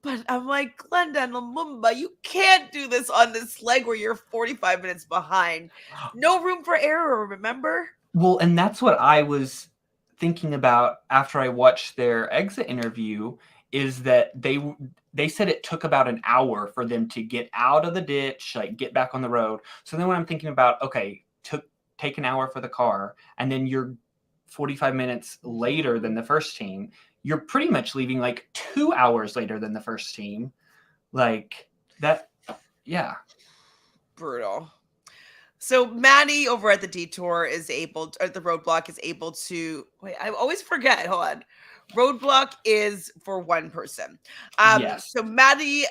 Speaker 1: But I'm like, Glenda and Lumumba, you can't do this on this leg where you're 45 minutes behind. No room for error, remember?
Speaker 2: Well, and that's what I was thinking about after I watched their exit interview is that they said it took about an hour for them to get out of the ditch, like get back on the road. So then when I'm thinking about, okay, take an hour for the car, and then you're 45 minutes later than the first team, you're pretty much leaving like 2 hours later than the first team. Like that, yeah.
Speaker 1: Brutal. So Maddie over at the Detour is able to, or the roadblock is able to wait, I always forget. Hold on. Roadblock is for one person.
Speaker 2: Yes.
Speaker 1: So Maddie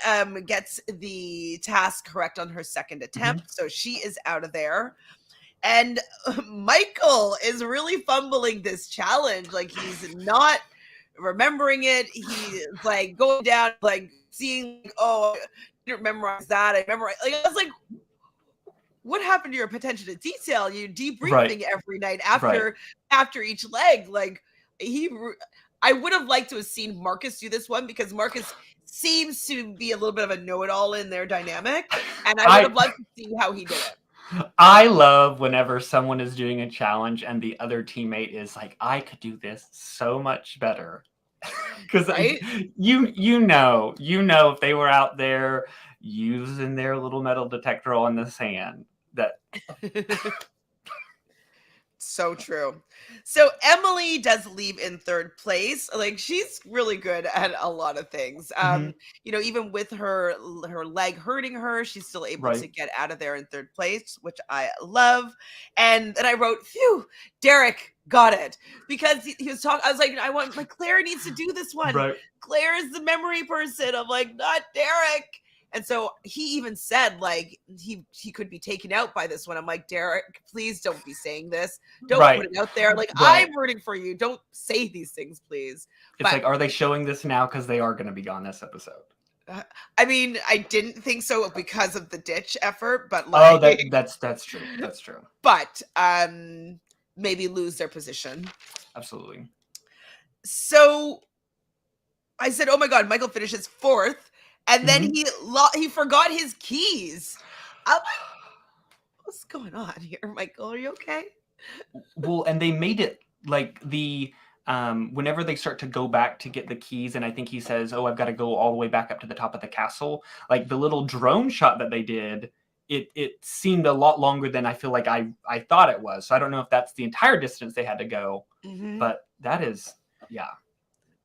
Speaker 1: gets the task correct on her second attempt. So she is out of there. And Michael is really fumbling this challenge. Like he's not remembering it. He's like going down, like seeing, oh, I didn't memorize that. I memorize. Like I was like, what happened to your attention to detail? You debriefing every night after each leg. Like I would have liked to have seen Marcus do this one because Marcus seems to be a little bit of a know-it-all in their dynamic, and I would have loved to see how he did it.
Speaker 2: I love whenever someone is doing a challenge and the other teammate is like, I could do this so much better. Because you know if they were out there using their little metal detector on the sand, that
Speaker 1: so true. So Emily does leave in third place. Like she's really good at a lot of things. You know, even with her leg hurting her, she's still able to get out of there in third place, which I love. And then I wrote, phew, Derek got it. Because he was talking, I was like, Claire needs to do this one.
Speaker 2: Right.
Speaker 1: Claire is the memory person. I'm like, not Derek. And so he even said, like, he could be taken out by this one. I'm like, Derek, please don't be saying this. Don't put it out there. Like, I'm rooting for you. Don't say these things, please.
Speaker 2: It's like, are they showing this now? Because they are going to be gone this episode.
Speaker 1: I mean, I didn't think so because of the ditch effort, but like,
Speaker 2: that's true. That's true.
Speaker 1: But maybe lose their position.
Speaker 2: Absolutely.
Speaker 1: So I said, oh my God, Michael finishes fourth. And then he forgot his keys. I'm like, what's going on here, Michael? Are you okay?
Speaker 2: Well, and they made it like the whenever they start to go back to get the keys, and I think he says, "Oh, I've got to go all the way back up to the top of the castle." Like the little drone shot that they did, it seemed a lot longer than I feel like I thought it was. So I don't know if that's the entire distance they had to go, but that is, yeah.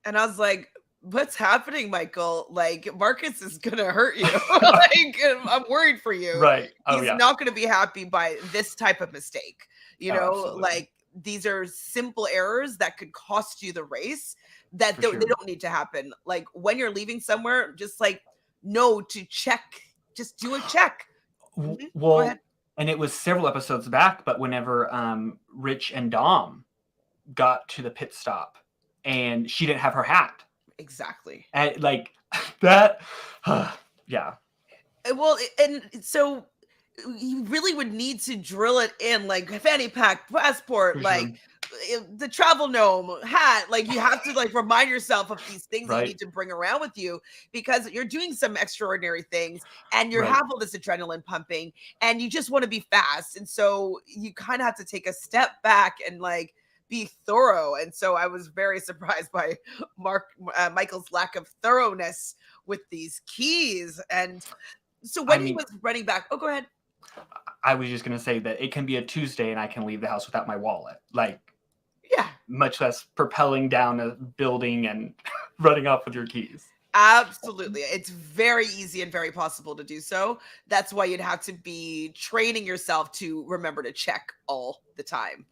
Speaker 1: And I was like, what's happening, Michael? Like, Marcus is gonna hurt you. Like, I'm worried for you.
Speaker 2: Right.
Speaker 1: He's not gonna be happy by this type of mistake. You know, like these are simple errors that could cost you the race that they don't need to happen. Like when you're leaving somewhere, just like know to check, just do a check.
Speaker 2: Well, and it was several episodes back, but whenever Rich and Dom got to the pit stop and she didn't have her hat.
Speaker 1: Exactly.
Speaker 2: And like that, yeah.
Speaker 1: Well, and so you really would need to drill it in, like fanny pack, passport, like the travel gnome hat. Like you have to like remind yourself of these things that you need to bring around with you because you're doing some extraordinary things and you have all this adrenaline pumping and you just want to be fast. And so you kind of have to take a step back and like be thorough. And so I was very surprised by Michael's lack of thoroughness with these keys. And so when he was running back, oh, go ahead.
Speaker 2: I was just going to say that it can be a Tuesday and I can leave the house without my wallet. Like,
Speaker 1: yeah,
Speaker 2: much less propelling down a building and running off with your keys.
Speaker 1: Absolutely. It's very easy and very possible to do so. That's why you'd have to be training yourself to remember to check all the time.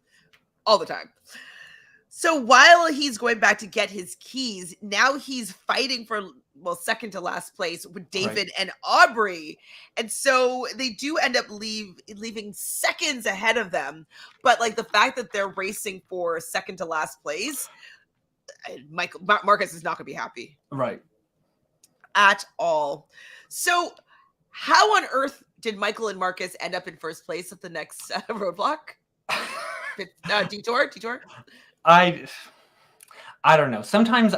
Speaker 1: All the time. So while he's going back to get his keys, now he's fighting for, well, second to last place with David and Aubrey. And so they do end up leaving seconds ahead of them. But like the fact that they're racing for second to last place, Marcus is not going to be happy.
Speaker 2: Right.
Speaker 1: At all. So how on earth did Michael and Marcus end up in first place at the next roadblock? Detour?
Speaker 2: I don't know. Sometimes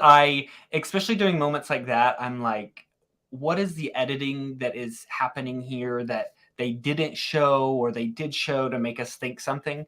Speaker 2: especially doing moments like that, I'm like, what is the editing that is happening here that they didn't show or they did show to make us think something?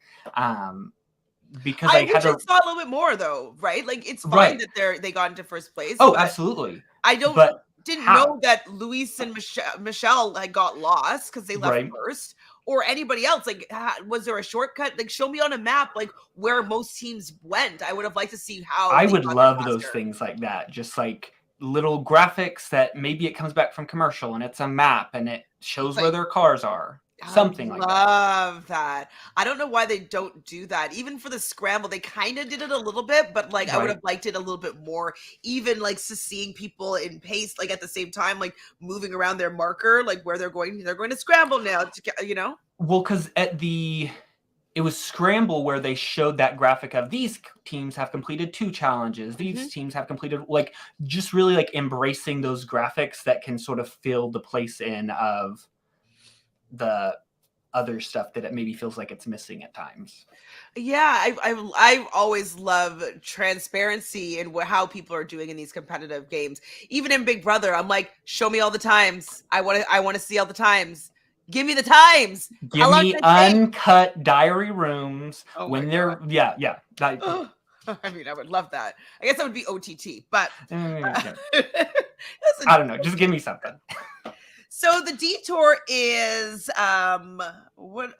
Speaker 2: because
Speaker 1: I
Speaker 2: I had
Speaker 1: wish I
Speaker 2: to.
Speaker 1: saw a little bit more though, right? Like it's fine
Speaker 2: Right.
Speaker 1: that they got into first place,
Speaker 2: Oh,
Speaker 1: but
Speaker 2: absolutely.
Speaker 1: I don't
Speaker 2: But
Speaker 1: didn't know
Speaker 2: how?
Speaker 1: that Luis and Michelle had got lost because they left
Speaker 2: Right.
Speaker 1: first, or anybody else. Like, was there a shortcut? Like, show me on a map like where most teams went. I would have liked to see how
Speaker 2: I
Speaker 1: they
Speaker 2: would
Speaker 1: got there
Speaker 2: love those
Speaker 1: faster.
Speaker 2: things like that. Just like little graphics that maybe it comes back from commercial and it's a map and it shows where
Speaker 1: Like,
Speaker 2: their cars are.
Speaker 1: I would
Speaker 2: Something like that.
Speaker 1: love that. I don't know why they don't do that. Even for the scramble, they kind of did it a little bit, but like I would have
Speaker 2: Right.
Speaker 1: liked it a little bit more. Even like seeing people in pace, like at the same time, like moving around their marker, like where they're going. They're going to scramble now. To get,
Speaker 2: Well, because it was Scramble where they showed that graphic of these teams have completed 2 challenges. These
Speaker 1: Mhm.
Speaker 2: teams have completed, like, just really like embracing those graphics that can sort of fill the place in of the other stuff that it maybe feels like it's missing at times.
Speaker 1: Yeah, I always love transparency and how people are doing in these competitive games. Even in Big Brother, I'm like, show me all the times. I want to see all the times. Give me the times.
Speaker 2: Give
Speaker 1: How long
Speaker 2: me
Speaker 1: did it take?
Speaker 2: uncut diary rooms
Speaker 1: Oh my
Speaker 2: when
Speaker 1: god.
Speaker 2: they're yeah.
Speaker 1: Ugh. I mean, I would love that. I guess that would be OTT, but
Speaker 2: Yeah.
Speaker 1: that's
Speaker 2: I don't know. Just give me something.
Speaker 1: so the detour is what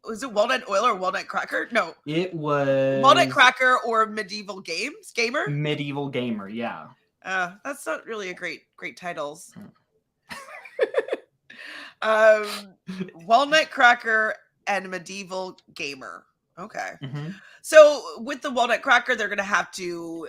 Speaker 1: was it, walnut oil or walnut cracker? No,
Speaker 2: It
Speaker 1: walnut
Speaker 2: was
Speaker 1: cracker or medieval gamer.
Speaker 2: Medieval Gamer, yeah.
Speaker 1: That's not really a great titles.
Speaker 2: Mm.
Speaker 1: Walnut cracker and medieval gamer. Okay.
Speaker 2: Mhm.
Speaker 1: So with the walnut cracker, they're gonna have to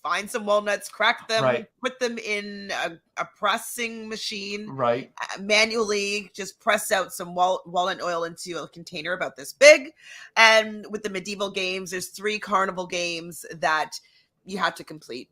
Speaker 1: find some walnuts, crack them,
Speaker 2: Right.
Speaker 1: put them in a pressing machine,
Speaker 2: Right.
Speaker 1: manually just press out some walnut oil into a container about this big. And with the medieval games, there's 3 carnival games that you have to complete.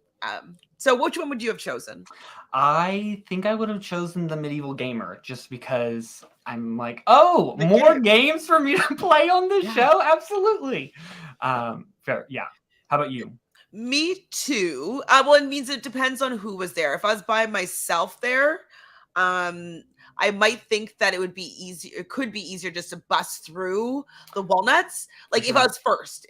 Speaker 1: So which one would you have chosen?
Speaker 2: I think I would have chosen the Medieval Gamer just because I'm like, oh,
Speaker 1: The
Speaker 2: more
Speaker 1: game.
Speaker 2: games for me to play on the
Speaker 1: Yeah.
Speaker 2: show? Absolutely. Fair. Yeah. How about you?
Speaker 1: Me too. Well, it means it depends on who was there. If I was by myself there, um, I might think that it would be easy. It could be easier just to bust through the walnuts.
Speaker 2: For
Speaker 1: Like if I
Speaker 2: sure.
Speaker 1: was first.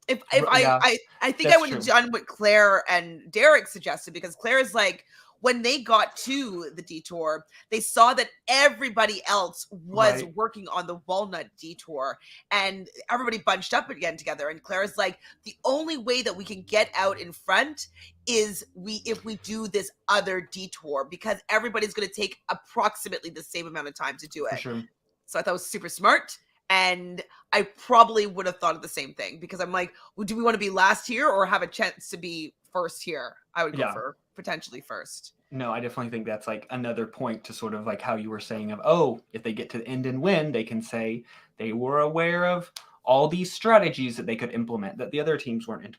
Speaker 1: If
Speaker 2: Yeah,
Speaker 1: I think I
Speaker 2: that's
Speaker 1: would have
Speaker 2: true.
Speaker 1: done what Claire and Derek suggested, because Claire is like, when they got to the detour, they saw that everybody else was
Speaker 2: Right.
Speaker 1: working on the walnut detour and everybody bunched up again together. And Claire is like, the only way that we can get out in front is if we do this other detour, because everybody's going to take approximately the same amount of time to do
Speaker 2: For
Speaker 1: it.
Speaker 2: sure.
Speaker 1: So I thought it was super smart. And I probably would have thought of the same thing, because I'm like, well, do we want to be last here or have a chance to be first here? I would go
Speaker 2: Yeah.
Speaker 1: for potentially first.
Speaker 2: No, I definitely think that's like another point to sort of like how you were saying of, oh, if they get to the end and win, they can say they were aware of all these strategies that they could implement that the other teams weren't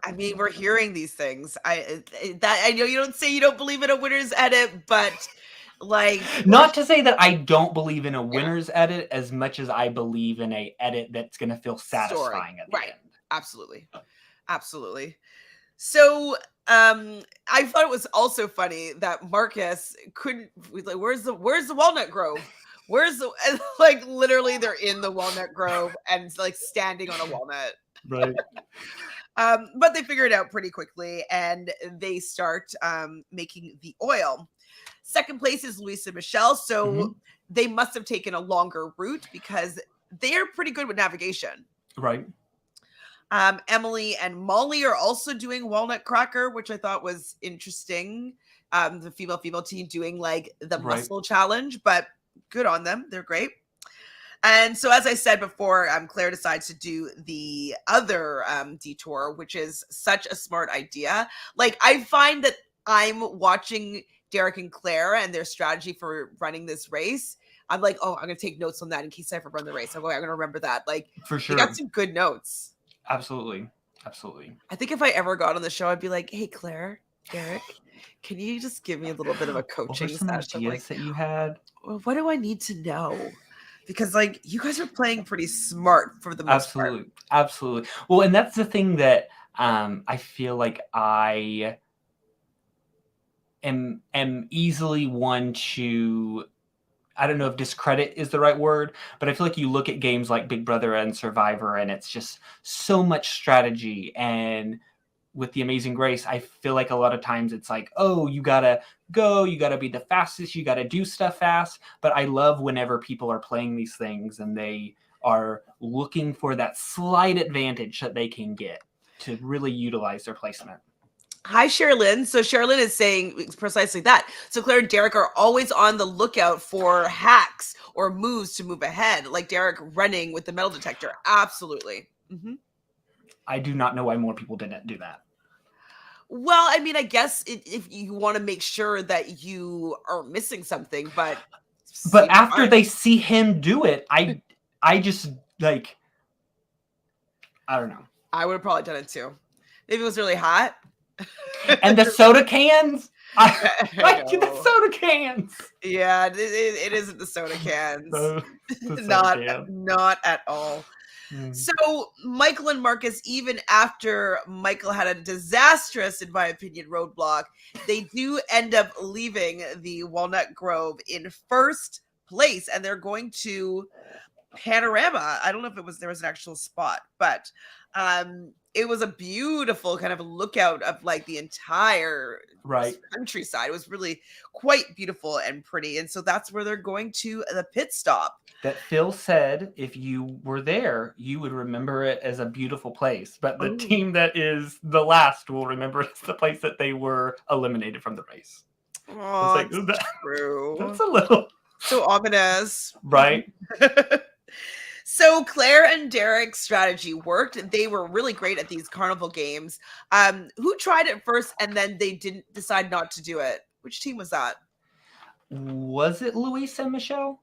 Speaker 1: I mean, we're hearing these things. I know you don't say you don't believe in a winner's edit, but like,
Speaker 2: Not to say that I don't believe in a
Speaker 1: yeah,
Speaker 2: winner's edit as much as I believe in a edit that's going to feel
Speaker 1: story,
Speaker 2: satisfying at the
Speaker 1: right?
Speaker 2: end.
Speaker 1: Absolutely, absolutely. So, I thought it was also funny that Marcus couldn't. Was like, where's the Walnut Grove? Where's the and, like literally they're in the Walnut Grove and like standing on a walnut.
Speaker 2: Right.
Speaker 1: But they figure it out pretty quickly and they start making the oil. Second place is Luis and Michelle, so
Speaker 2: Mhm.
Speaker 1: they must have taken a longer route because they're pretty good with navigation.
Speaker 2: Right.
Speaker 1: Emily and Molly are also doing walnut cracker, which I thought was interesting. The female team doing like the
Speaker 2: Right.
Speaker 1: muscle challenge, but good on them. They're great. And so, as I said before, Claire decides to do the other detour, which is such a smart idea. Like, I find that I'm watching Derek and Claire and their strategy for running this race. I'm like, oh, I'm going to take notes on that in case I ever run the race. I'm going to remember that. Like,
Speaker 2: For
Speaker 1: they got
Speaker 2: sure.
Speaker 1: some good notes.
Speaker 2: Absolutely. Absolutely.
Speaker 1: I think if I ever got on the show, I'd be like, hey, Claire, Derek, can you just give me a little bit of a
Speaker 2: What were
Speaker 1: coaching
Speaker 2: some
Speaker 1: session? Like,
Speaker 2: ideas that you had?
Speaker 1: well, what do I need to know? Because like you guys are playing pretty smart for the most part.
Speaker 2: Absolutely. Absolutely. Well, and that's the thing that I feel like I am easily one to I don't know if discredit is the right word, but I feel like you look at games like Big Brother and Survivor, and it's just so much strategy. And with The Amazing Grace, I feel like a lot of times it's like, oh, you gotta go, you gotta be the fastest, you gotta do stuff fast. But I love whenever people are playing these things and they are looking for that slight advantage that they can get to really utilize their placement.
Speaker 1: Hi, Sherilyn. So Sherilyn is saying precisely that. So Claire and Derek are always on the lookout for hacks or moves to move ahead, like Derek running with the metal detector. Absolutely.
Speaker 2: I do not know why more people didn't do that.
Speaker 1: Well, I mean, I guess if you want to make sure that you aren't missing something, but
Speaker 2: after
Speaker 1: fine.
Speaker 2: they see him do it, I just like, I don't know.
Speaker 1: I would have probably done it too. Maybe it was really hot.
Speaker 2: And the soda cans. I
Speaker 1: I
Speaker 2: the
Speaker 1: know.
Speaker 2: soda cans.
Speaker 1: Yeah, it isn't the soda cans.
Speaker 2: The soda
Speaker 1: not
Speaker 2: can.
Speaker 1: not at all. So Michael and Marcus, even after Michael had a disastrous, in my opinion, roadblock, they do end up leaving the Walnut Grove in first place, and they're going to Panorama. I don't know if there was an actual spot, but it was a beautiful kind of lookout of like the entire countryside. It was really quite beautiful and pretty, and so that's where they're going to the pit stop.
Speaker 2: That Phil said if you were there, you would remember it as a beautiful place. But the team that is the last will remember it as the place that they were eliminated from the race.
Speaker 1: Oh, like, that's true.
Speaker 2: That's a little
Speaker 1: so ominous.
Speaker 2: Right?
Speaker 1: So Claire and Derek's strategy worked. They were really great at these carnival games. Who tried it first and then they didn't decide not to do it? Which team was that?
Speaker 2: Was it Luis and Michelle?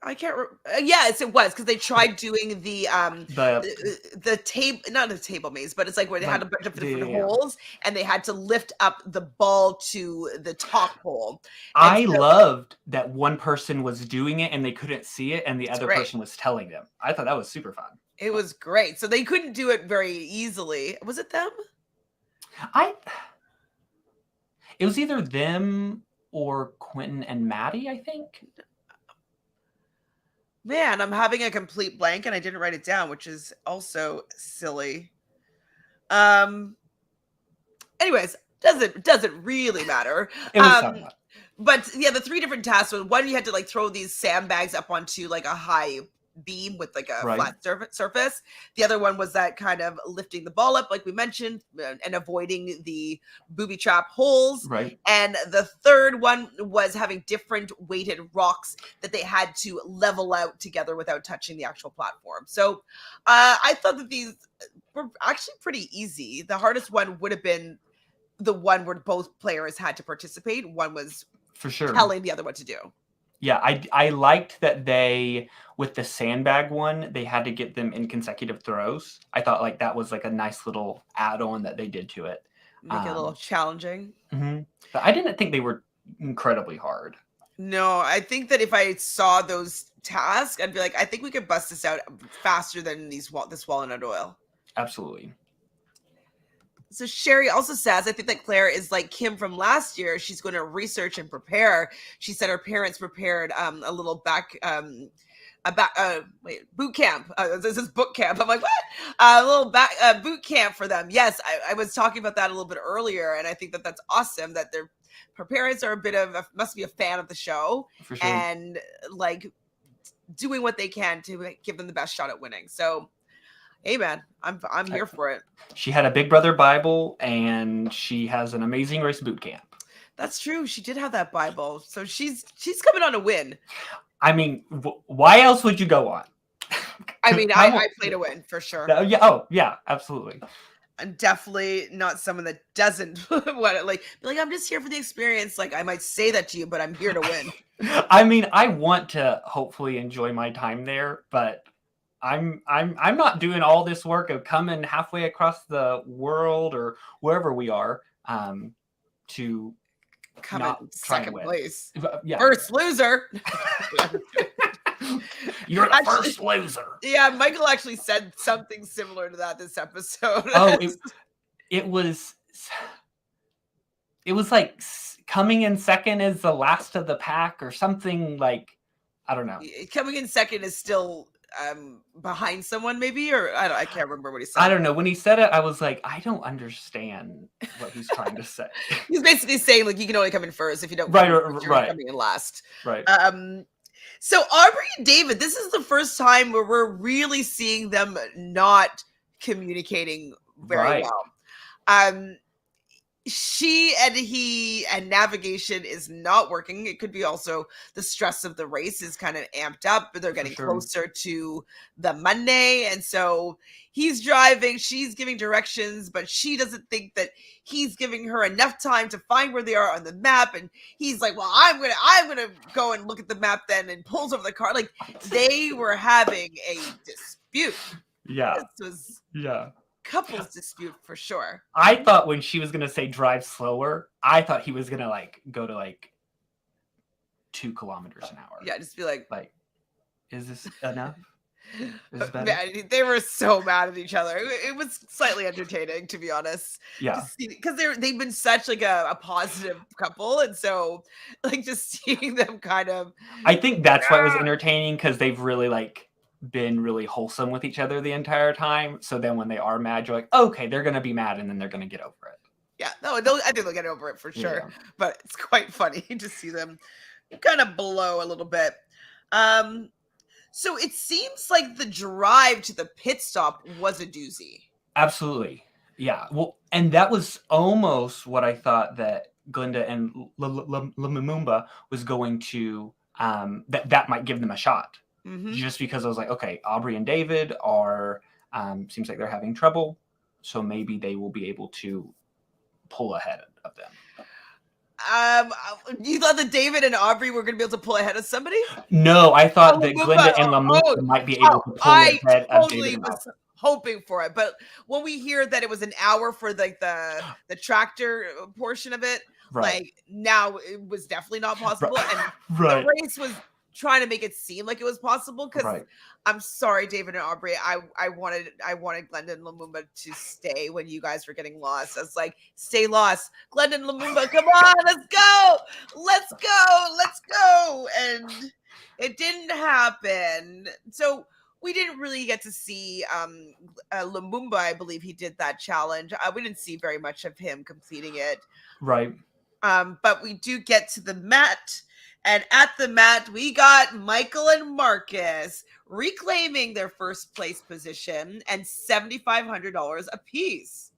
Speaker 1: I can't. Yes, it was because they tried doing the table, not a table maze, but it's like where they had a bunch of different holes, and they had to lift up the ball to the top hole.
Speaker 2: I loved that one person was doing it and they couldn't see it, and the other person was telling them. I thought that was super fun.
Speaker 1: It was great. So they couldn't do it very easily. Was it them?
Speaker 2: It was either them or Quentin and Maddie, I think.
Speaker 1: Man, I'm having a complete blank and I didn't write it down, which is also silly. Anyways, doesn't really matter.
Speaker 2: It was somewhat.
Speaker 1: But yeah, the three different tasks. One, you had to like throw these sandbags up onto like a high beam with like a flat surface. The other one was that kind of lifting the ball up, like we mentioned, and avoiding the booby trap holes.
Speaker 2: Right.
Speaker 1: And the third one was having different weighted rocks that they had to level out together without touching the actual platform. So I thought that these were actually pretty easy. The hardest one would have been the one where both players had to participate. One was
Speaker 2: for sure
Speaker 1: telling the other what to do.
Speaker 2: Yeah, I liked that they, with the sandbag one, they had to get them in consecutive throws. I thought like that was like a nice little add-on that they did to it.
Speaker 1: Make it a little challenging.
Speaker 2: But I didn't think they were incredibly hard.
Speaker 1: No, I think that if I saw those tasks, I'd be like, I think we could bust this out faster than this walnut oil.
Speaker 2: Absolutely.
Speaker 1: So Sherry also says, I think that Claire is like Kim from last year. She's going to research and prepare. She said her parents prepared a little boot camp. This is book camp. I'm like, what? A little boot camp for them. Yes, I was talking about that a little bit earlier, and I think that that's awesome that her parents are must be a fan of the show,
Speaker 2: for sure.
Speaker 1: And like doing what they can to give them the best shot at winning. So, hey man, I'm here for it.
Speaker 2: She had a Big Brother Bible, and she has an Amazing Race boot camp.
Speaker 1: That's true. She did have that Bible, so she's coming on a win.
Speaker 2: I mean, why else would you go on?
Speaker 1: I mean, I play to win for sure.
Speaker 2: Yeah. Oh, yeah, absolutely.
Speaker 1: I'm definitely not someone that doesn't want to be like, I'm just here for the experience. Like, I might say that to you, but I'm here to win.
Speaker 2: I mean, I want to hopefully enjoy my time there, but I'm not doing all this work of coming halfway across the world or wherever we are to
Speaker 1: come in second place.
Speaker 2: Yeah.
Speaker 1: First loser.
Speaker 2: You're the first loser.
Speaker 1: Yeah, Michael actually said something similar to that this episode.
Speaker 2: Oh, it was like coming in second is the last of the pack or something like, I don't know.
Speaker 1: Coming in second is still behind someone maybe, or I can't remember what he said.
Speaker 2: I don't know. When he said it, I was like, I don't understand what he's trying to say.
Speaker 1: He's basically saying like you can only come in first. If you don't
Speaker 2: Right,
Speaker 1: come in first, you're
Speaker 2: right.
Speaker 1: coming in last.
Speaker 2: Right.
Speaker 1: So Aubrey and David, this is the first time where we're really seeing them not communicating very well. She and he and navigation is not working. It could be also the stress of the race is kind of amped up, but they're getting closer to the Monday. And so he's driving, she's giving directions, but she doesn't think that he's giving her enough time to find where they are on the map. And he's like, well, I'm gonna go and look at the map then, and pulls over the car. Like they were having a dispute.
Speaker 2: Yeah.
Speaker 1: This was couples dispute for sure.
Speaker 2: I thought when she was gonna say drive slower, I thought he was gonna like go to like 2 kilometers an hour.
Speaker 1: Yeah, just be like,
Speaker 2: is this enough? Is this better?
Speaker 1: Man, they were so mad at each other. It was slightly entertaining, to be honest.
Speaker 2: Yeah,
Speaker 1: because they've been such like a positive couple, and so like just seeing them kind of.
Speaker 2: I think that's why it was entertaining, because they've really like been really wholesome with each other the entire time. So then when they are mad, you're like, okay, they're gonna be mad, and then they're gonna get over it.
Speaker 1: Yeah, no, I think they'll get over it for sure. Yeah. But it's quite funny to see them kind of blow a little bit. So it seems like the drive to the pit stop was a doozy.
Speaker 2: Absolutely, yeah. Well, and that was almost what I thought that Glenda and Lumumba was going to. That might give them a shot. Mm-hmm. Just because I was like, okay, Aubrey and David are, seems like they're having trouble, so maybe they will be able to pull ahead of them.
Speaker 1: You thought that David and Aubrey were going to be able to pull ahead of somebody?
Speaker 2: No, I thought that Glenda and Lumumba might be able to pull ahead of David and Aubrey.
Speaker 1: Hoping for it, but when we hear that it was an hour for like the tractor portion of it, like now it was definitely not possible, and the race was trying to make it seem like it was possible, because I'm sorry, David and Aubrey, I wanted Glenda and Lumumba to stay when you guys were getting lost. I was like, stay lost, Glenda and Lumumba, come on, let's go, and it didn't happen. So we didn't really get to see Lumumba. I believe he did that challenge. We didn't see very much of him completing it.
Speaker 2: Right.
Speaker 1: But we do get to the mat. And at the mat, we got Michael and Marcus reclaiming their first place position and $7,500 apiece.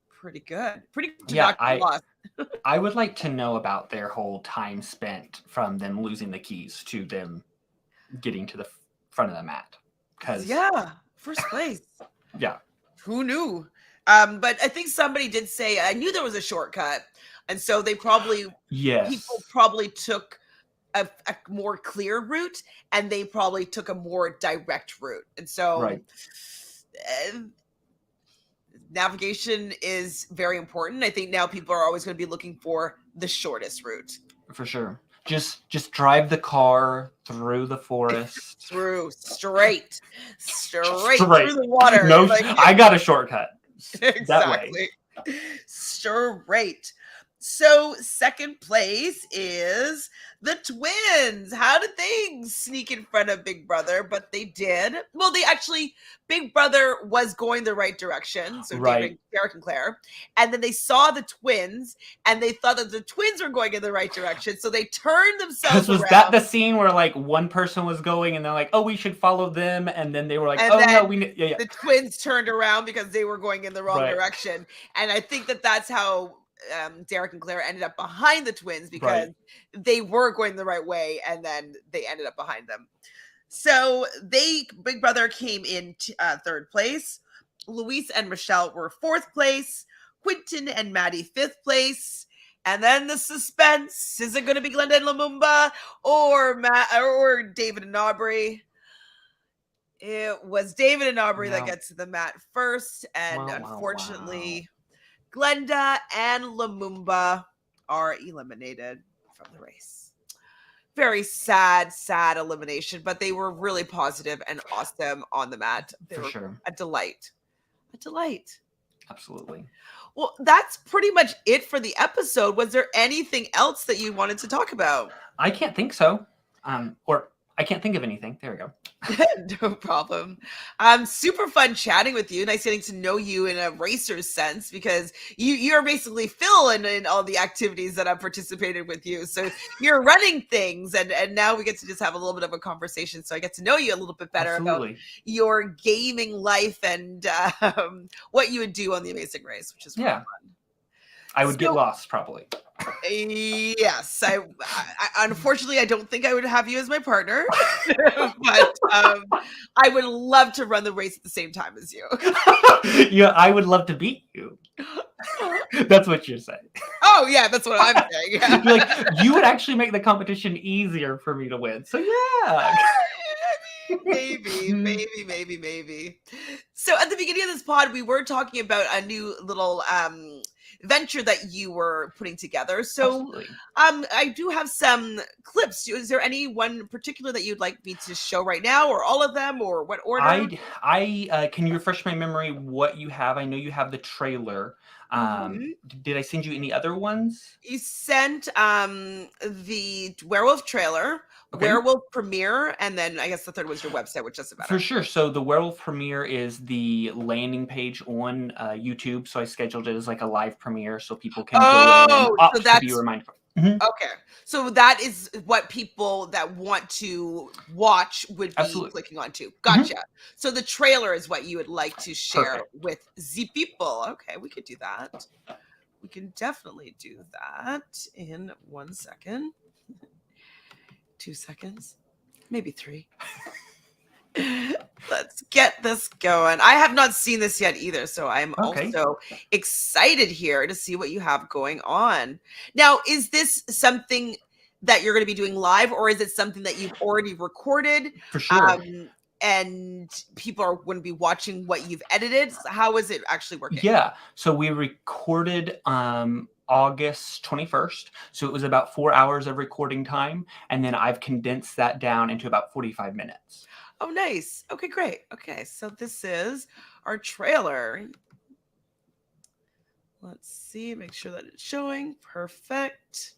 Speaker 1: Pretty good. Pretty good.
Speaker 2: Yeah, I would like to know about their whole time spent from them losing the keys to them getting to the front of the mat. Because
Speaker 1: first place.
Speaker 2: Yeah.
Speaker 1: Who knew? But I think somebody did say, I knew there was a shortcut. And so they probably, people probably took a more clear route, and they probably took a more direct route. And so navigation is very important. I think now people are always going to be looking for the shortest route.
Speaker 2: For sure. Just drive the car through the forest.
Speaker 1: straight through the water.
Speaker 2: No, I got a shortcut. Exactly. That way.
Speaker 1: Straight. So second place is the twins. How did they sneak in front of Big Brother? But they did. Well, Big Brother was going the right direction. So Derek and Claire. And then they saw the twins, and they thought that the twins were going in the right direction. So they turned themselves around.
Speaker 2: Was that the scene where like one person was going and they're like, oh, we should follow them? And then they were like,
Speaker 1: the twins turned around because they were going in the wrong direction. And I think that that's how Derek and Claire ended up behind the twins, because they were going the right way, and then they ended up behind them. So Big Brother came in third place. Luis and Michelle were fourth place. Quinton and Maddie fifth place. And then the suspense: is it going to be Glenda and Lumumba or David and Aubrey? It was David and Aubrey that gets to the mat first, and unfortunately. Glenda and Lumumba are eliminated from the race. Very sad elimination, but they were really positive and awesome on the mat. They were a delight.
Speaker 2: Absolutely.
Speaker 1: Well, that's pretty much it for the episode. Was there anything else that you wanted to talk about?
Speaker 2: I can't think so. Or I can't think of anything. There we go.
Speaker 1: No problem. Super fun chatting with you. Nice getting to know you in a racer's sense, because you're basically Phil in all the activities that I've participated with you. So you're running things, and now we get to just have a little bit of a conversation. So I get to know you a little bit better about
Speaker 2: Absolutely.
Speaker 1: your gaming life and what you would do on the Amazing Race, which is really
Speaker 2: Yeah.
Speaker 1: fun.
Speaker 2: I would get
Speaker 1: So-
Speaker 2: lost probably.
Speaker 1: Yes, I unfortunately I don't think I would have you as my partner, but I would love to run the race at the same time as you.
Speaker 2: Yeah, I would love to beat you. That's what you're saying.
Speaker 1: Oh yeah, that's what I'm saying. Yeah.
Speaker 2: You're like, you would actually make the competition easier for me to win. So yeah.
Speaker 1: Maybe. So at the beginning of this pod, we were talking about a new little venture that you were putting together. So
Speaker 2: Absolutely.
Speaker 1: I do have some clips. Is there any one particular that you'd like me to show right now, or all of them, or what order?
Speaker 2: I can you refresh my memory what you have? I know you have the trailer.
Speaker 1: Mhm.
Speaker 2: Did I send you any other ones?
Speaker 1: You sent the Werewolf trailer,
Speaker 2: Okay.
Speaker 1: Werewolf premiere, and then I guess the third was your website, which doesn't matter.
Speaker 2: For sure. So the Werewolf premiere is the landing page on YouTube. So I scheduled it as like a live premiere so people can go in and
Speaker 1: Oh,
Speaker 2: opt
Speaker 1: so
Speaker 2: to be
Speaker 1: that's
Speaker 2: reminded.
Speaker 1: okay. So that is what people that want to watch would be
Speaker 2: Absolutely.
Speaker 1: clicking onto. Gotcha. So the trailer is what you would like to share
Speaker 2: Perfect.
Speaker 1: with the people. Okay, we could do that. We can definitely do that in 1 second. 2 seconds. Maybe 3. Let's get this going. I have not seen this yet either, so I'm
Speaker 2: Okay.
Speaker 1: also excited here to see what you have going on. Now, is this something that you're going to be doing live, or is it something that you've already recorded?
Speaker 2: For sure.
Speaker 1: And people are going to be watching what you've edited. How is it actually working?
Speaker 2: Yeah. So we recorded August 21st. So it was about 4 hours of recording time. And then I've condensed that down into about 45 minutes.
Speaker 1: Oh, nice. Okay, great. Okay, so this is our trailer. Let's see, make sure that it's showing. Perfect.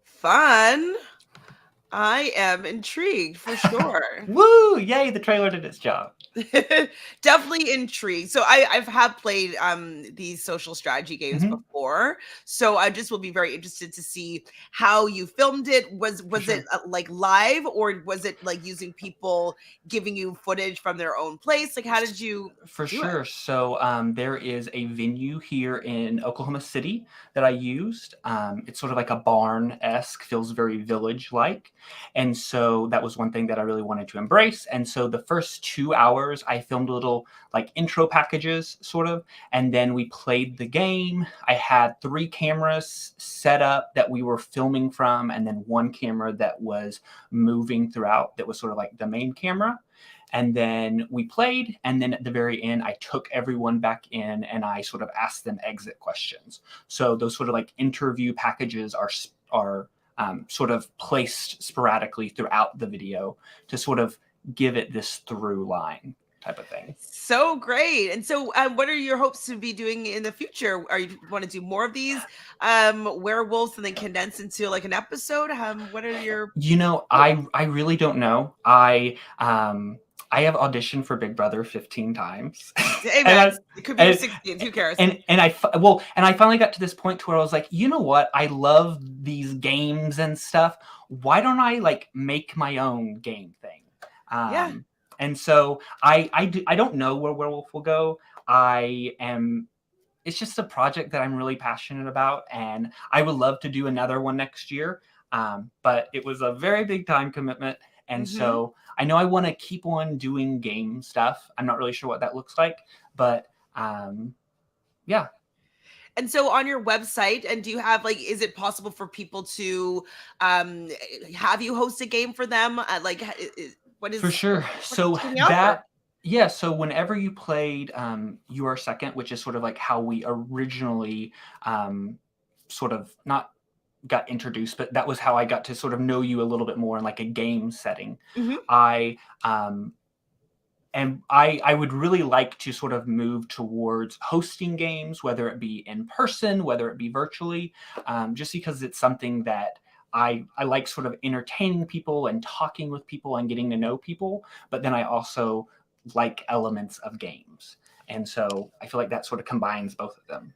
Speaker 1: Fun. I am intrigued for sure.
Speaker 2: Woo! Yay, the trailer did its job.
Speaker 1: Definitely intrigued. So I've have played these social strategy games before. So I just will be very interested to see how you filmed it. Was
Speaker 2: sure.
Speaker 1: it like live, or was it like using people giving you footage from their own place? Like how did you
Speaker 2: For
Speaker 1: do
Speaker 2: sure.
Speaker 1: it?
Speaker 2: So there is a venue here in Oklahoma City that I used. It's sort of like a barn-esque, feels very village-like. And so that was one thing that I really wanted to embrace. And so the first 2 hours, I filmed little like intro packages, sort of. And then we played the game. I had 3 cameras set up that we were filming from, and then 1 camera that was moving throughout that was sort of like the main camera. And then we played, and then at the very end, I took everyone back in and I sort of asked them exit questions. So those sort of like interview packages are sort of placed sporadically throughout the video to sort of give it this through line. type of thing.
Speaker 1: So great. And so what are your hopes to be doing in the future? Are you want to do more of these werewolves and then condense into like an episode? What are your
Speaker 2: I really don't know. I have auditioned for Big Brother 15 times.
Speaker 1: Hey
Speaker 2: and
Speaker 1: man,
Speaker 2: I,
Speaker 1: it could be your
Speaker 2: and,
Speaker 1: 16th. Who cares?
Speaker 2: and I finally got to this point to where I was like, you know what? I love these games and stuff. Why don't I like make my own game thing?
Speaker 1: Yeah.
Speaker 2: And so I don't know where Werewolf will go. It's just a project that I'm really passionate about, and I would love to do another one next year. But it was a very big time commitment. And
Speaker 1: Mm-hmm.
Speaker 2: so I know I want to keep on doing game stuff. I'm not really sure what that looks like, but yeah.
Speaker 1: And so on your website, and do you have like, is it possible for people to have you host a game for them? What
Speaker 2: For
Speaker 1: is
Speaker 2: sure.
Speaker 1: what
Speaker 2: So
Speaker 1: can you offer?
Speaker 2: so whenever you played You Are Second, which is sort of like how we originally sort of not got introduced, but that was how I got to sort of know you a little bit more in like a game setting.
Speaker 1: Mm-hmm.
Speaker 2: I and I would really like to sort of move towards hosting games, whether it be in person, whether it be virtually, just because it's something that I like sort of entertaining people and talking with people and getting to know people, but then I also like elements of games. And so I feel like that sort of combines both of them.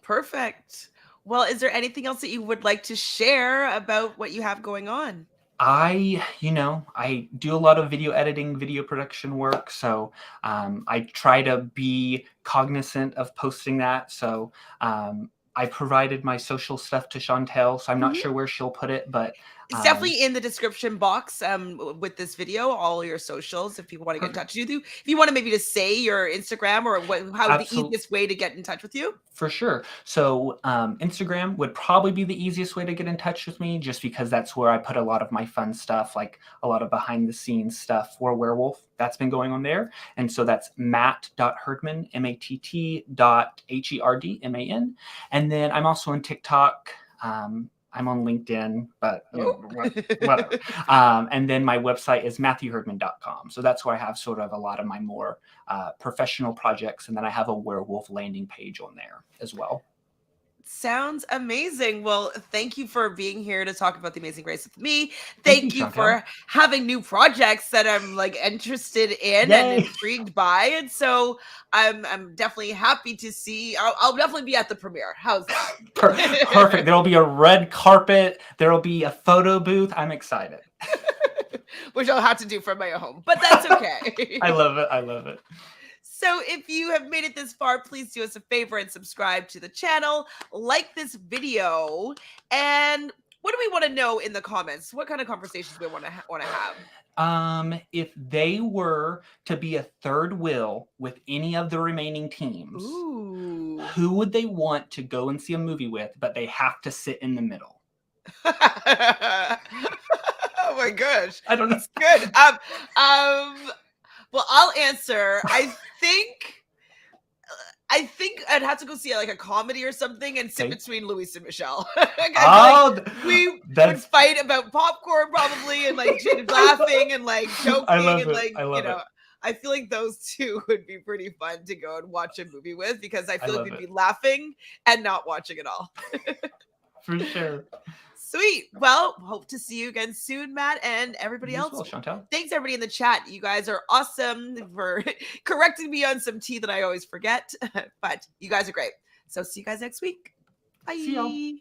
Speaker 1: Perfect. Well, is there anything else that you would like to share about what you have going on?
Speaker 2: I do a lot of video editing, video production work. So I try to be cognizant of posting that. So I provided my social stuff to Chantele. So I'm not
Speaker 1: Mhm.
Speaker 2: sure where she'll put it, but
Speaker 1: It's
Speaker 2: um,
Speaker 1: definitely in the description box with this video, all your socials, if people want to get in
Speaker 2: perfect.
Speaker 1: touch with you. If you want to maybe just say your Instagram or how the
Speaker 2: Absolutely.
Speaker 1: easiest way to get in touch with you.
Speaker 2: For sure. So Instagram would probably be the easiest way to get in touch with me, just because that's where I put a lot of my fun stuff, like a lot of behind the scenes stuff for Werewolf. That's been going on there. And so that's matt.herdman, matt.herdman. And then I'm also on TikTok. I'm on LinkedIn, but
Speaker 1: Oh.
Speaker 2: whatever. And then my website is matthewherdman.com. So that's where I have sort of a lot of my more professional projects. And then I have a werewolf landing page on there as well.
Speaker 1: Sounds amazing. Well, thank you for being here to talk about The Amazing Race with me.
Speaker 2: Thank you,
Speaker 1: Thank you
Speaker 2: Chantele.
Speaker 1: for having new projects that I'm like interested in and
Speaker 2: Yay!
Speaker 1: intrigued by. And so I'm definitely happy to see. I'll definitely be at the premiere. How's that?
Speaker 2: Perfect. There'll be a red carpet. There'll be a photo booth. I'm excited.
Speaker 1: Which I'll have to do from my home, but that's okay.
Speaker 2: I love it. I love it.
Speaker 1: So if you have made it this far, please do us a favor and subscribe to the channel, like this video, and what do we want to know in the comments? What kind of conversations we want to have?
Speaker 2: If they were to be a third wheel with any of the remaining teams,
Speaker 1: Ooh.
Speaker 2: who would they want to go and see a movie with, but they have to sit in the middle?
Speaker 1: Oh my gosh.
Speaker 2: I don't know.
Speaker 1: It's good. Well, I'll answer. I think I'd have to go see like a comedy or something and sit
Speaker 2: Okay.
Speaker 1: between Louis and Michelle. We would fight about popcorn probably and like laughing and like joking
Speaker 2: I love
Speaker 1: and
Speaker 2: it.
Speaker 1: like
Speaker 2: I love it.
Speaker 1: I feel like those two would be pretty fun to go and watch a movie with because I feel like
Speaker 2: love
Speaker 1: we'd
Speaker 2: it.
Speaker 1: be laughing and not watching it all.
Speaker 2: For sure.
Speaker 1: Sweet. Well, hope to see you again soon, Matt, and everybody
Speaker 2: You as
Speaker 1: else.
Speaker 2: well, Chantele.
Speaker 1: Thanks, everybody in the chat. You guys are awesome for correcting me on some tea that I always forget, but you guys are great. So see you guys next week. Bye.
Speaker 2: See y'all.